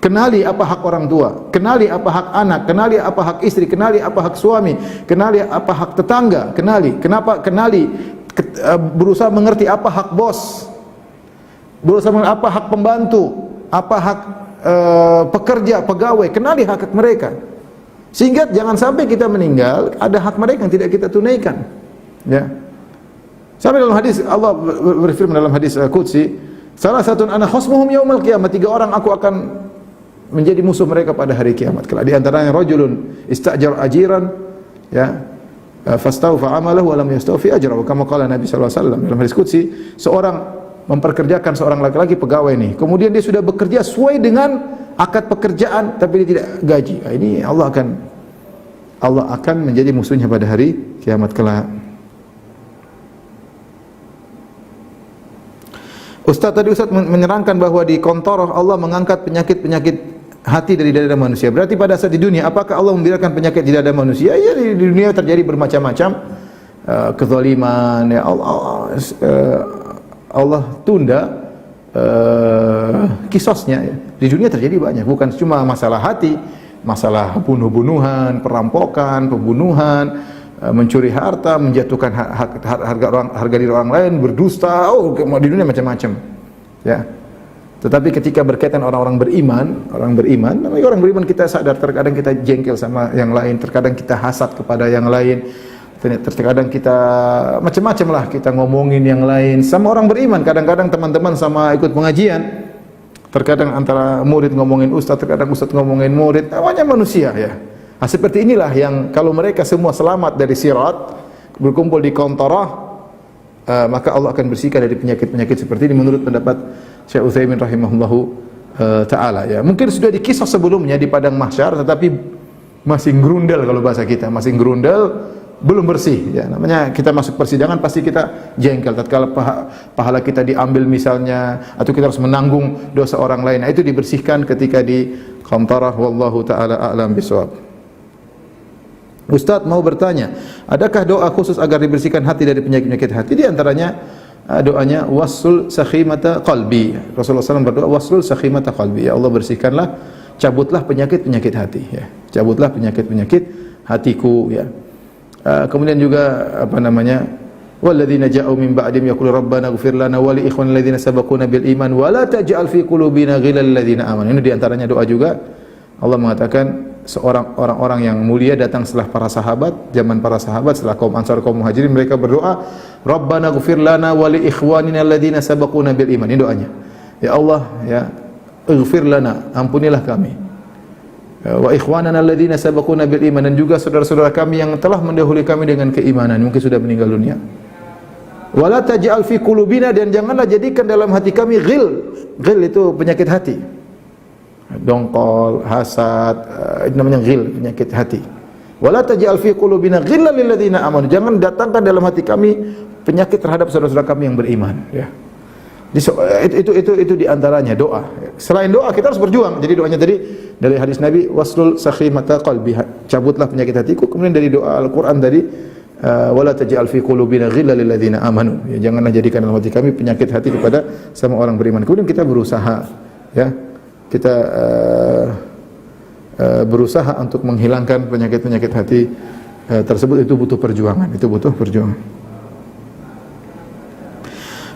Kenali apa hak orang tua, kenali apa hak anak, kenali apa hak istri, kenali apa hak suami, kenali apa hak tetangga, kenali. Kenapa? Kenali, berusaha mengerti apa hak bos, berusaha mengerti apa hak pembantu, apa hak pekerja, pegawai, kenali hak mereka. Sehingga jangan sampai kita meninggal ada hak mereka yang tidak kita tunaikan. Ya. Sampai dalam hadis Allah berfirman dalam hadis qudsi, salah satu ana khosmuhum yaumal qiyamah, 3 orang aku akan menjadi musuh mereka pada hari kiamat kelak. Di antaranya rajulun istajar ajiran, ya, fastawfa amalahu wa lam yastawfi ajrahu, kama qala Nabi sallallahu alaihi wasallam dalam hadis qudsi. Seorang memperkerjakan seorang laki-laki pegawai nih, kemudian dia sudah bekerja sesuai dengan akad pekerjaan tapi dia tidak gaji. Ini Allah akan menjadi musuhnya pada hari kiamat kelak. Ustaz menerangkan bahwa di Qantharah Allah mengangkat penyakit-penyakit hati dari dada manusia. Berarti pada saat di dunia, apakah Allah membiarkan penyakit di dada manusia? Ya, di dunia terjadi bermacam-macam kezaliman. Ya, Allah tunda kisosnya. Ya. Di dunia terjadi banyak, bukan cuma masalah hati, masalah bunuh-bunuhan, perampokan, pembunuhan, mencuri harta, menjatuhkan harga diri orang lain, berdusta. Di dunia macam-macam. Ya. Tetapi ketika berkaitan orang beriman, namanya orang beriman kita sadar, terkadang kita jengkel sama yang lain, terkadang kita hasad kepada yang lain, terkadang kita macam-macam lah, kita ngomongin yang lain. Sama orang beriman, kadang-kadang teman-teman sama ikut pengajian, terkadang antara murid ngomongin ustaz, terkadang ustaz ngomongin murid, namanya manusia, ya. Nah, seperti inilah yang kalau mereka semua selamat dari sirat, berkumpul di Qantharah, maka Allah akan bersihkan dari penyakit-penyakit seperti ini menurut pendapat Syekh Utsaimin rahimahullahu taala, ya. Mungkin sudah dikisah sebelumnya di padang mahsyar, tetapi masih gerundel, kalau bahasa kita masih gerundel, belum bersih, ya. Namanya kita masuk persidangan pasti kita jengkel tatkala pahala kita diambil misalnya, atau kita harus menanggung dosa orang lain. Nah, itu dibersihkan ketika di Qantharah, wallahu taala a'lam bishawab. Ustaz mau bertanya, adakah doa khusus agar dibersihkan hati dari penyakit-penyakit hati? Di antaranya doanya wassul sakhimata qalbi. Rasulullah SAW berdoa wassul sakhimata qalbi. Ya Allah, bersihkanlah cabutlah penyakit-penyakit hati ya. Cabutlah penyakit-penyakit hatiku ya. Kemudian juga apa namanya? Walladzina ja'u min ba'dihim yaqulu rabbana ighfir lana wa li ikhwanil ladzina sabaquna bil iman wa la taj'al fi qulubina ghillal ladzina amanu. Ini di antaranya doa juga. Allah mengatakan orang-orang yang mulia datang setelah para sahabat, zaman para sahabat, setelah kaum Ansar, kaum Muhajirin, mereka berdoa, Rabbana ighfir lana wa li ikhwanina alladzina sabaquna bil iman. Ini doanya. Ya Allah, ya, ighfir lana, ampunilah kami. Wa ikhwanana alladzina sabaquna bil iman, dan juga saudara-saudara kami yang telah mendahului kami dengan keimanan, mungkin sudah meninggal dunia. Wa la taj'al fi qulubina, dan janganlah jadikan dalam hati kami ghil. Ghil itu penyakit hati. Dongkol, hasad, itu namanya ghil, penyakit hati. Wala taj'al fi qulubina ghillan lil ladzina amanu. Jangan datangkan dalam hati kami penyakit terhadap saudara-saudara kami yang beriman, ya. Itu di antaranya doa. Selain doa kita harus berjuang. Jadi doanya tadi dari hadis Nabi, waslul sakhimata qalbi, cabutlah penyakit hatiku. Kemudian dari doa Al-Qur'an tadi, wala taj'al fi qulubina ghillan lil ladzina amanu. Ya, janganlah jadikan dalam hati kami penyakit hati kepada sama orang beriman. Kemudian kita berusaha, ya. Kita berusaha untuk menghilangkan penyakit-penyakit hati tersebut. Itu butuh perjuangan.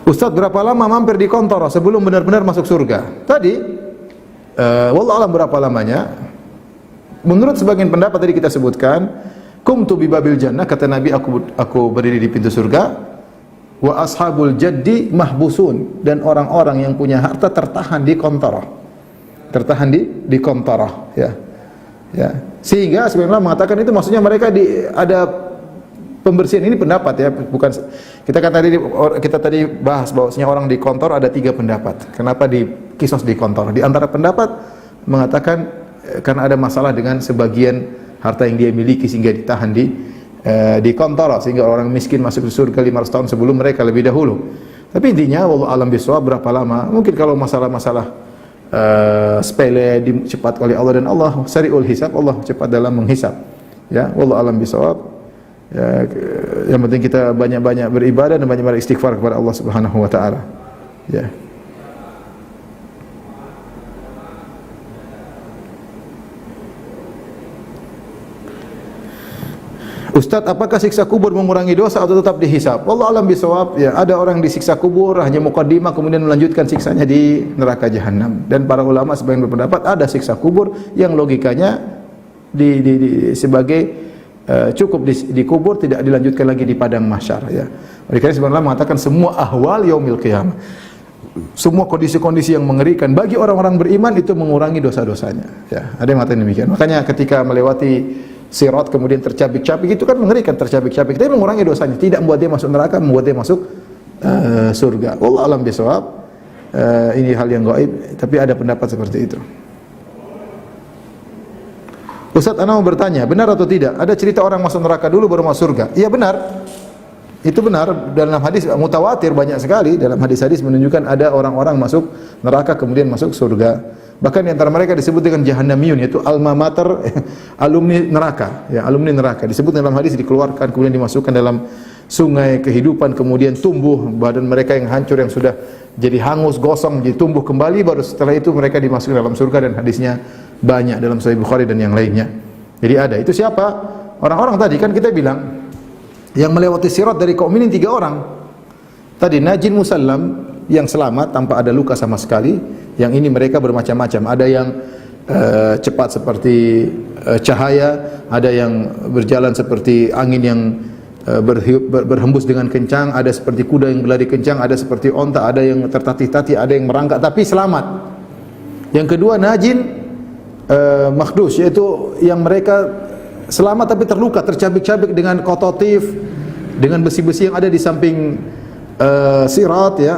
Ustaz, berapa lama mampir di kantor sebelum benar-benar masuk surga? Tadi, wallahu alam berapa lamanya? Menurut sebagian pendapat tadi kita sebutkan, kumtu bi babil jannah, kata Nabi, aku berdiri di pintu surga. Wa ashabul jaddi mahbusun, dan orang-orang yang punya harta tertahan di kantor. Tertahan di kontorah, ya. Sehingga sebenarnya mengatakan itu maksudnya mereka ada pembersihan. Ini pendapat, ya, bukan kita tadi bahas bahwasanya orang di kontor ada 3 pendapat. Kenapa di kisos di kontor? Di antara pendapat mengatakan karena ada masalah dengan sebagian harta yang dia miliki sehingga ditahan di kontor, sehingga orang miskin masuk ke surga 500 tahun sebelum mereka lebih dahulu. Tapi intinya wallahu alam bisawab, berapa lama? Mungkin kalau masalah sepele cepat oleh Allah, dan Allah sari'ul hisab, Allah cepat dalam menghisab, ya. Wallahu alam bisawab. Ya, yang penting kita banyak-banyak beribadah dan banyak-banyak istighfar kepada Allah Subhanahu wa taala, ya. Ustaz, apakah siksa kubur mengurangi dosa atau tetap dihisab? Wallahu alam bisawab. Ya, ada orang disiksa kubur hanya muqaddimah kemudian melanjutkan siksanya di neraka jahanam. Dan para ulama sebagian berpendapat ada siksa kubur yang logikanya sebagai cukup di kubur, tidak dilanjutkan lagi di padang mahsyar, ya. Oleh karena sebenarnya mengatakan semua ahwal yaumil qiyamah, semua kondisi-kondisi yang mengerikan bagi orang-orang beriman itu mengurangi dosa-dosanya, ya. Ada yang mengatakan demikian. Makanya ketika melewati sirat kemudian tercabik-cabik, itu kan mengerikan, tercabik-cabik, tapi mengurangi dosanya, tidak membuat dia masuk neraka, membuat dia masuk surga. Wallahu alam bisawab. Ini hal yang gaib, tapi ada pendapat seperti itu. Ustaz, ana mau bertanya, benar atau tidak ada cerita orang masuk neraka dulu baru masuk surga? Iya, benar. Itu benar, dalam hadis mutawatir banyak sekali, dalam hadis-hadis menunjukkan ada orang-orang masuk neraka kemudian masuk surga. Bahkan di antara mereka disebut dengan jahannamiyun, yaitu alma mater, alumni neraka, ya, alumni neraka. Disebut dalam hadis, dikeluarkan kemudian dimasukkan dalam sungai kehidupan, kemudian tumbuh badan mereka yang hancur, yang sudah jadi hangus, gosong, jadi tumbuh kembali, baru setelah itu mereka dimasukkan dalam surga, dan hadisnya banyak dalam Sahih Bukhari dan yang lainnya. Jadi ada. Itu siapa? Orang-orang tadi kan kita bilang yang melewati sirat dari kaum ini 3 orang. Tadi najin musallam, yang selamat tanpa ada luka sama sekali. Yang ini mereka bermacam-macam. Ada yang cepat seperti cahaya, ada yang berjalan seperti angin yang berhembus dengan kencang, ada seperti kuda yang berlari kencang, ada seperti onta, ada yang tertatih-tatih, ada yang merangkak tapi selamat. Yang kedua najin makhdus, yaitu yang mereka selamat tapi terluka, tercabik-cabik dengan kototif, dengan besi-besi yang ada di samping sirat, ya,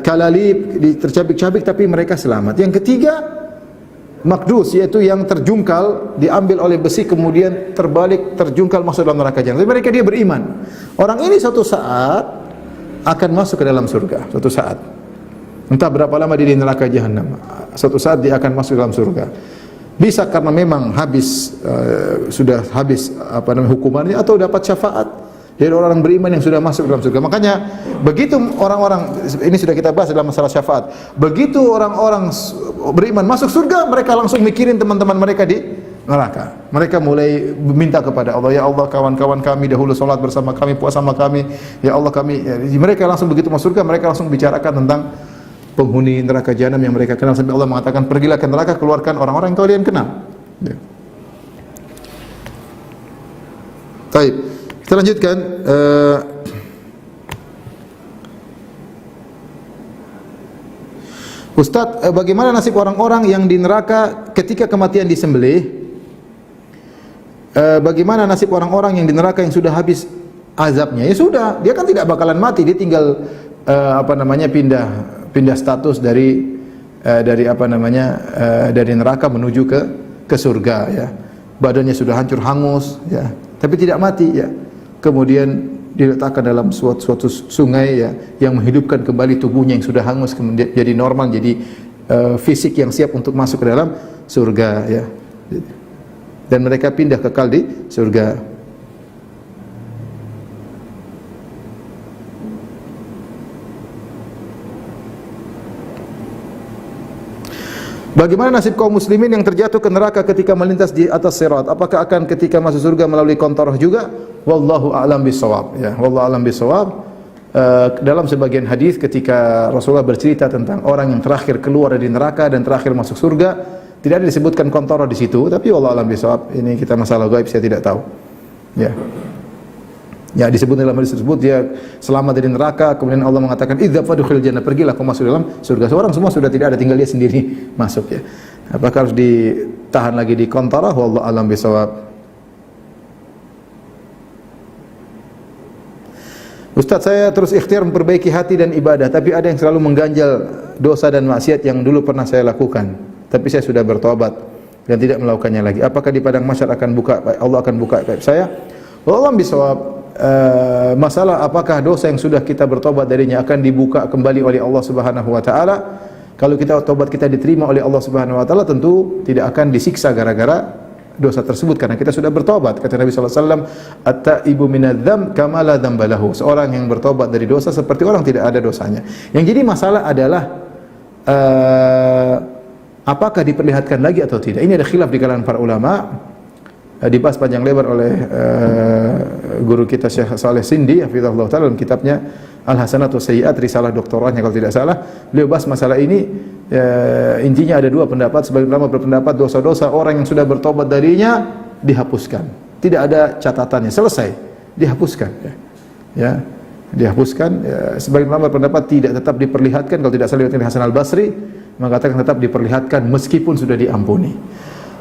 kalalib, tercabik-cabik tapi mereka selamat. Yang ketiga makdus, yaitu yang terjungkal, diambil oleh besi kemudian terbalik, terjungkal masuk dalam neraka jahanam. Tapi mereka dia beriman. Orang ini suatu saat akan masuk ke dalam surga, suatu saat. Entah berapa lama dia di neraka jahanam, suatu saat dia akan masuk dalam surga. Bisa karena memang habis sudah habis hukumannya, atau dapat syafaat Jadi orang beriman yang sudah masuk dalam surga. Makanya begitu orang-orang, ini sudah kita bahas dalam masalah syafaat. Begitu orang-orang beriman masuk surga, mereka langsung mikirin teman-teman mereka di neraka. Mereka mulai meminta kepada Allah, ya Allah, kawan-kawan kami dahulu salat bersama kami, puasa sama kami. Ya Allah kami, mereka langsung begitu masuk surga, mereka langsung bicarakan tentang penghuni neraka jahanam yang mereka kenal, sampai Allah mengatakan, pergilah ke neraka, keluarkan orang-orang yang kalian kenal. Ya. Baik, kita lanjutkan. Ustaz, bagaimana nasib orang-orang yang di neraka ketika kematian disembelih? Bagaimana nasib orang-orang yang di neraka yang sudah habis azabnya? Ya sudah, dia kan tidak bakalan mati, dia tinggal pindah status dari dari neraka menuju ke surga ya. Badannya sudah hancur hangus ya, tapi tidak mati ya. Kemudian diletakkan dalam suatu sungai ya, yang menghidupkan kembali tubuhnya yang sudah hangus kemudian jadi normal, jadi fisik yang siap untuk masuk ke dalam surga ya. Dan mereka pindah kekal di surga. Bagaimana nasib kaum muslimin yang terjatuh ke neraka ketika melintas di atas sirat? Apakah akan ketika masuk surga melalui kontorah juga? Wallahu a'lam bishawab. Ya, wallahu a'lam bishawab. Dalam sebagian hadis ketika Rasulullah bercerita tentang orang yang terakhir keluar dari neraka dan terakhir masuk surga, tidak ada disebutkan kontorah di situ, tapi wallahu a'lam bishawab. Ini kita masalah gaib, saya tidak tahu. Ya. Ya, disebut dalam hadis tersebut dia selamat dari neraka, kemudian Allah mengatakan idza fadkhul jannah, pergilah kau masuk dalam surga. Seorang semua sudah tidak ada, tinggal dia sendiri masuk ya. Apakah harus ditahan lagi di kontorah? Wallahu a'lam bishawab. Ustaz, saya terus ikhtiar memperbaiki hati dan ibadah, tapi ada yang selalu mengganjal dosa dan maksiat yang dulu pernah saya lakukan. Tapi saya sudah bertobat dan tidak melakukannya lagi. Apakah di padang mahsyar Allah akan buka aib saya? Wallahu a'lam bishawab. Masalah apakah dosa yang sudah kita bertobat darinya akan dibuka kembali oleh Allah Subhanahu wa taala? Kalau tobat kita diterima oleh Allah Subhanahu wa taala, tentu tidak akan disiksa gara-gara dosa tersebut karena kita sudah bertobat. Kata Nabi sallallahu alaihi wasallam, "At-taibu minadz-dzam kama la dzamba lahu." Seorang yang bertobat dari dosa seperti orang tidak ada dosanya. Yang jadi masalah adalah apakah diperlihatkan lagi atau tidak. Ini ada khilaf di kalangan para ulama. Dibahas panjang lebar oleh guru kita Syekh Saleh Sindi hafizahullah taala dalam kitabnya Al-Hasanatu Sayyi'at, risalah doktoranya kalau tidak salah. Beliau bahas masalah ini, intinya ada dua pendapat. Sebagian ulama berpendapat dosa-dosa orang yang sudah bertobat darinya dihapuskan. Tidak ada catatannya, selesai, dihapuskan ya. Dihapuskan. Sebagian ulama berpendapat tidak, tetap diperlihatkan. Kalau tidak salah dari Hasan Al-Basri mengatakan tetap diperlihatkan meskipun sudah diampuni.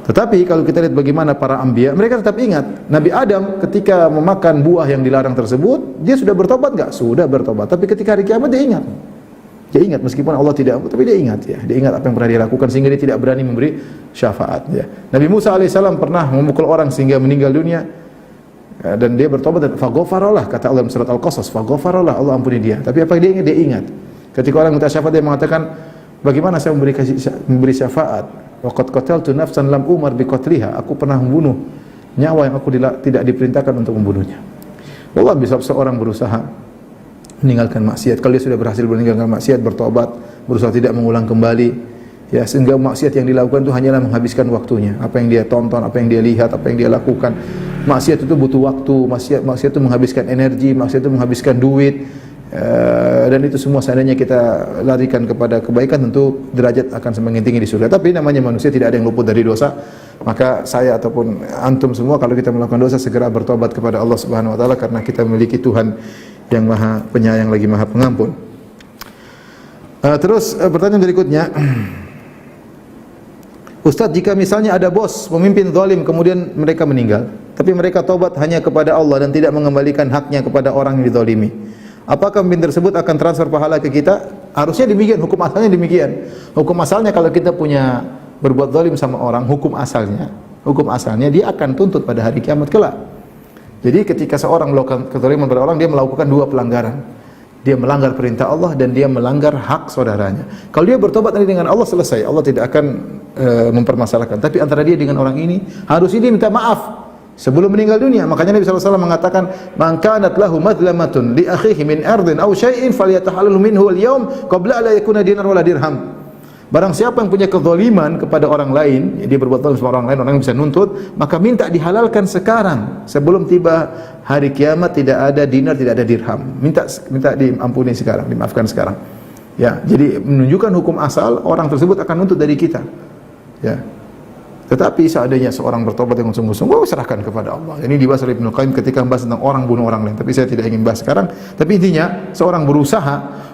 Tetapi kalau kita lihat bagaimana para anbiya, mereka tetap ingat. Nabi Adam ketika memakan buah yang dilarang tersebut, dia sudah bertobat enggak? Sudah bertobat. Tapi ketika hari kiamat dia ingat. Dia ingat meskipun Allah tidak, tapi dia ingat ya. Dia ingat apa yang pernah dia lakukan sehingga dia tidak berani memberi syafaat ya. Nabi Musa alaihissalam pernah memukul orang sehingga meninggal dunia. Dan dia bertobat dan faghfaralah, kata Allah dalam surat Al-Qasas, faghfaralah, Allah ampuni dia. Tapi apa dia ingat? Dia ingat. Ketika orang minta syafaat dia mengatakan, bagaimana saya memberi syafaat? Waqad qataltu nafsan lam umar biqatliha. Aku pernah membunuh nyawa yang aku tidak diperintahkan untuk membunuhnya. Wallah, bisa seorang berusaha meninggalkan maksiat. Kalau dia sudah berhasil meninggalkan maksiat, bertobat, berusaha tidak mengulang kembali, ya, sehingga maksiat yang dilakukan itu hanyalah menghabiskan waktunya. Apa yang dia tonton, apa yang dia lihat, apa yang dia lakukan. Maksiat itu butuh waktu, maksiat itu menghabiskan energi, maksiat itu menghabiskan duit. Dan itu semua seandainya kita larikan kepada kebaikan, tentu derajat akan semakin tinggi di surga. Tapi namanya manusia, tidak ada yang luput dari dosa. Maka saya ataupun antum semua kalau kita melakukan dosa segera bertobat kepada Allah Subhanahu wa taala, karena kita memiliki Tuhan yang Maha Penyayang lagi Maha Pengampun. Terus pertanyaan berikutnya, Ustaz, jika misalnya ada bos pemimpin zalim kemudian mereka meninggal, tapi mereka taubat hanya kepada Allah dan tidak mengembalikan haknya kepada orang yang dizalimi, apakah pemimpin tersebut akan transfer pahala ke kita? Harusnya demikian, hukum asalnya demikian. Hukum asalnya kalau kita punya berbuat zalim sama orang, hukum asalnya dia akan tuntut pada hari kiamat kelak. Jadi ketika seorang melakukan kezaliman pada orang, dia melakukan dua pelanggaran. Dia melanggar perintah Allah dan dia melanggar hak saudaranya. Kalau dia bertobat nanti dengan Allah, selesai. Allah tidak akan mempermasalahkan. Tapi antara dia dengan orang ini, harusnya dia minta maaf. sebelum meninggal dunia. Makanya Nabi SAW mengatakan, "Man kanat lahu madlamatun li akhihi min ardin aw syai'in falyatahallalhu minhu al-yawm qabla an yakuna dinar wala dirham." Barang siapa yang punya kezaliman kepada orang lain, dia berbuat zalim sama orang lain, orang yang bisa nuntut, maka minta dihalalkan sekarang sebelum tiba hari kiamat, tidak ada dinar, tidak ada dirham. Minta diampuni sekarang, dimaafkan sekarang. Ya, jadi menunjukkan hukum asal orang tersebut akan nuntut dari kita. Ya. Tetapi seandainya seorang bertobat dengan sungguh-sungguh, serahkan kepada Allah. Ini dibahas oleh Ibnu Qayyim ketika membahas tentang orang bunuh orang lain. Tapi saya tidak ingin bahas sekarang. Tapi intinya, seorang berusaha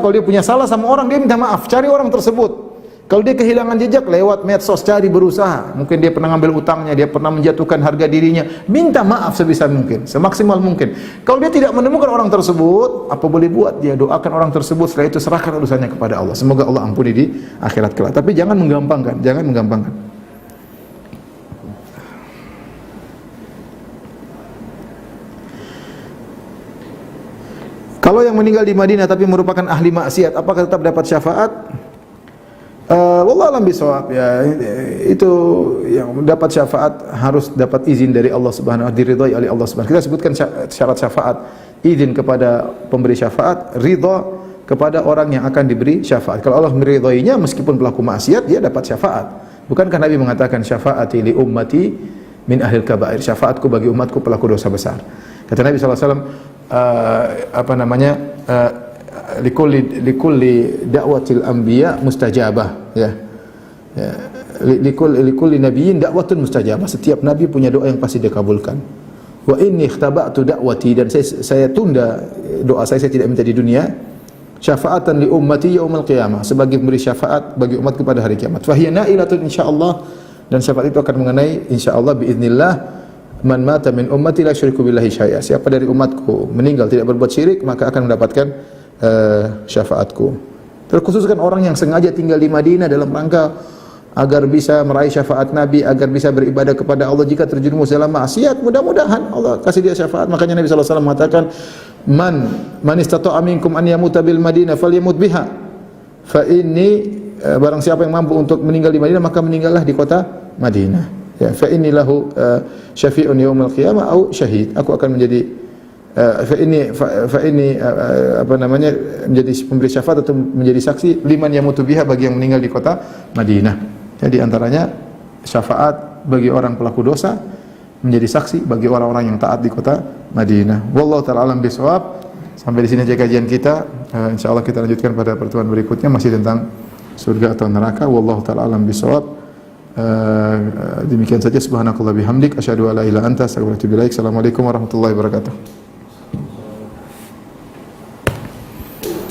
kalau dia punya salah sama orang, dia minta maaf, cari orang tersebut. Kalau dia kehilangan jejak lewat medsos, cari, berusaha. Mungkin dia pernah ngambil utangnya, dia pernah menjatuhkan harga dirinya. Minta maaf sebisa mungkin, semaksimal mungkin. Kalau dia tidak menemukan orang tersebut, apa boleh buat? Dia doakan orang tersebut, setelah itu serahkan urusannya kepada Allah. Semoga Allah ampuni di akhirat kelak. Tapi jangan menggampangkan, jangan menggampangkan. Kalau yang meninggal di Madinah tapi merupakan ahli maksiat, apakah tetap dapat syafaat? Wallahu a'lam bishawab, ya. Itu yang dapat syafaat harus dapat izin dari Allah Subhanahu wa taala, diridhai oleh Allah Subhanahu. Kita sebutkan syarat syafaat: izin kepada pemberi syafaat, ridha kepada orang yang akan diberi syafaat. Kalau Allah meridhainya meskipun pelaku maksiat, dia dapat syafaat. Bukankah Nabi mengatakan, syafaati li ummati min ahlil kabair, syafaatku bagi umatku pelaku dosa besar. Kata Nabi SAW, likulli da'watil anbiya mustajabah, ya. Likulli nabiyyin da'watun mustajabah. Setiap nabi punya doa yang pasti dikabulkan. Wa inni ikhtaba'tu da'wati, dan saya tunda doa saya tidak minta di dunia, syafaatan li ummati yaumil qiyamah, sebagai memberi syafaat bagi umat pada hari kiamat. Fa hiya na'ilatun insyaallah, dan syafaat itu akan mengenai insyaallah biiznillah man mata min ummati la syiriku billahi syai'a. Siapa dari umatku meninggal tidak berbuat syirik, maka akan mendapatkan syafaatku. Terkhususkan orang yang sengaja tinggal di Madinah dalam rangka agar bisa meraih syafaat Nabi, agar bisa beribadah kepada Allah. Jika terjerumus dalam maksiat, mudah-mudahan Allah kasih dia syafaat. Makanya Nabi SAW mengatakan, man istata'a minkum an yamuta bil Madinah falyamut biha. Fa inni, barang siapa yang mampu untuk meninggal di Madinah, maka meninggallah di kota Madinah. Ya, fa inni lahu syafi'un yaumil qiyamah au syahid. Aku akan menjadi menjadi pemberi syafaat atau menjadi saksi liman yamutu biha, bagi yang meninggal di kota Madinah. Jadi antaranya syafaat bagi orang pelaku dosa, menjadi saksi bagi orang-orang yang taat di kota Madinah. Wallahu ta'ala alam bisawab. Sampai di sini aja kajian kita. Insyaallah kita lanjutkan pada pertemuan berikutnya, masih tentang surga atau neraka. Wallahu ta'ala alam bisawab. Demikian saja, subhanakallah bihamdik asyhadu an la ilaha illa anta astaghfiruka wa atubu ilaik. Assalamualaikum warahmatullahi wabarakatuh.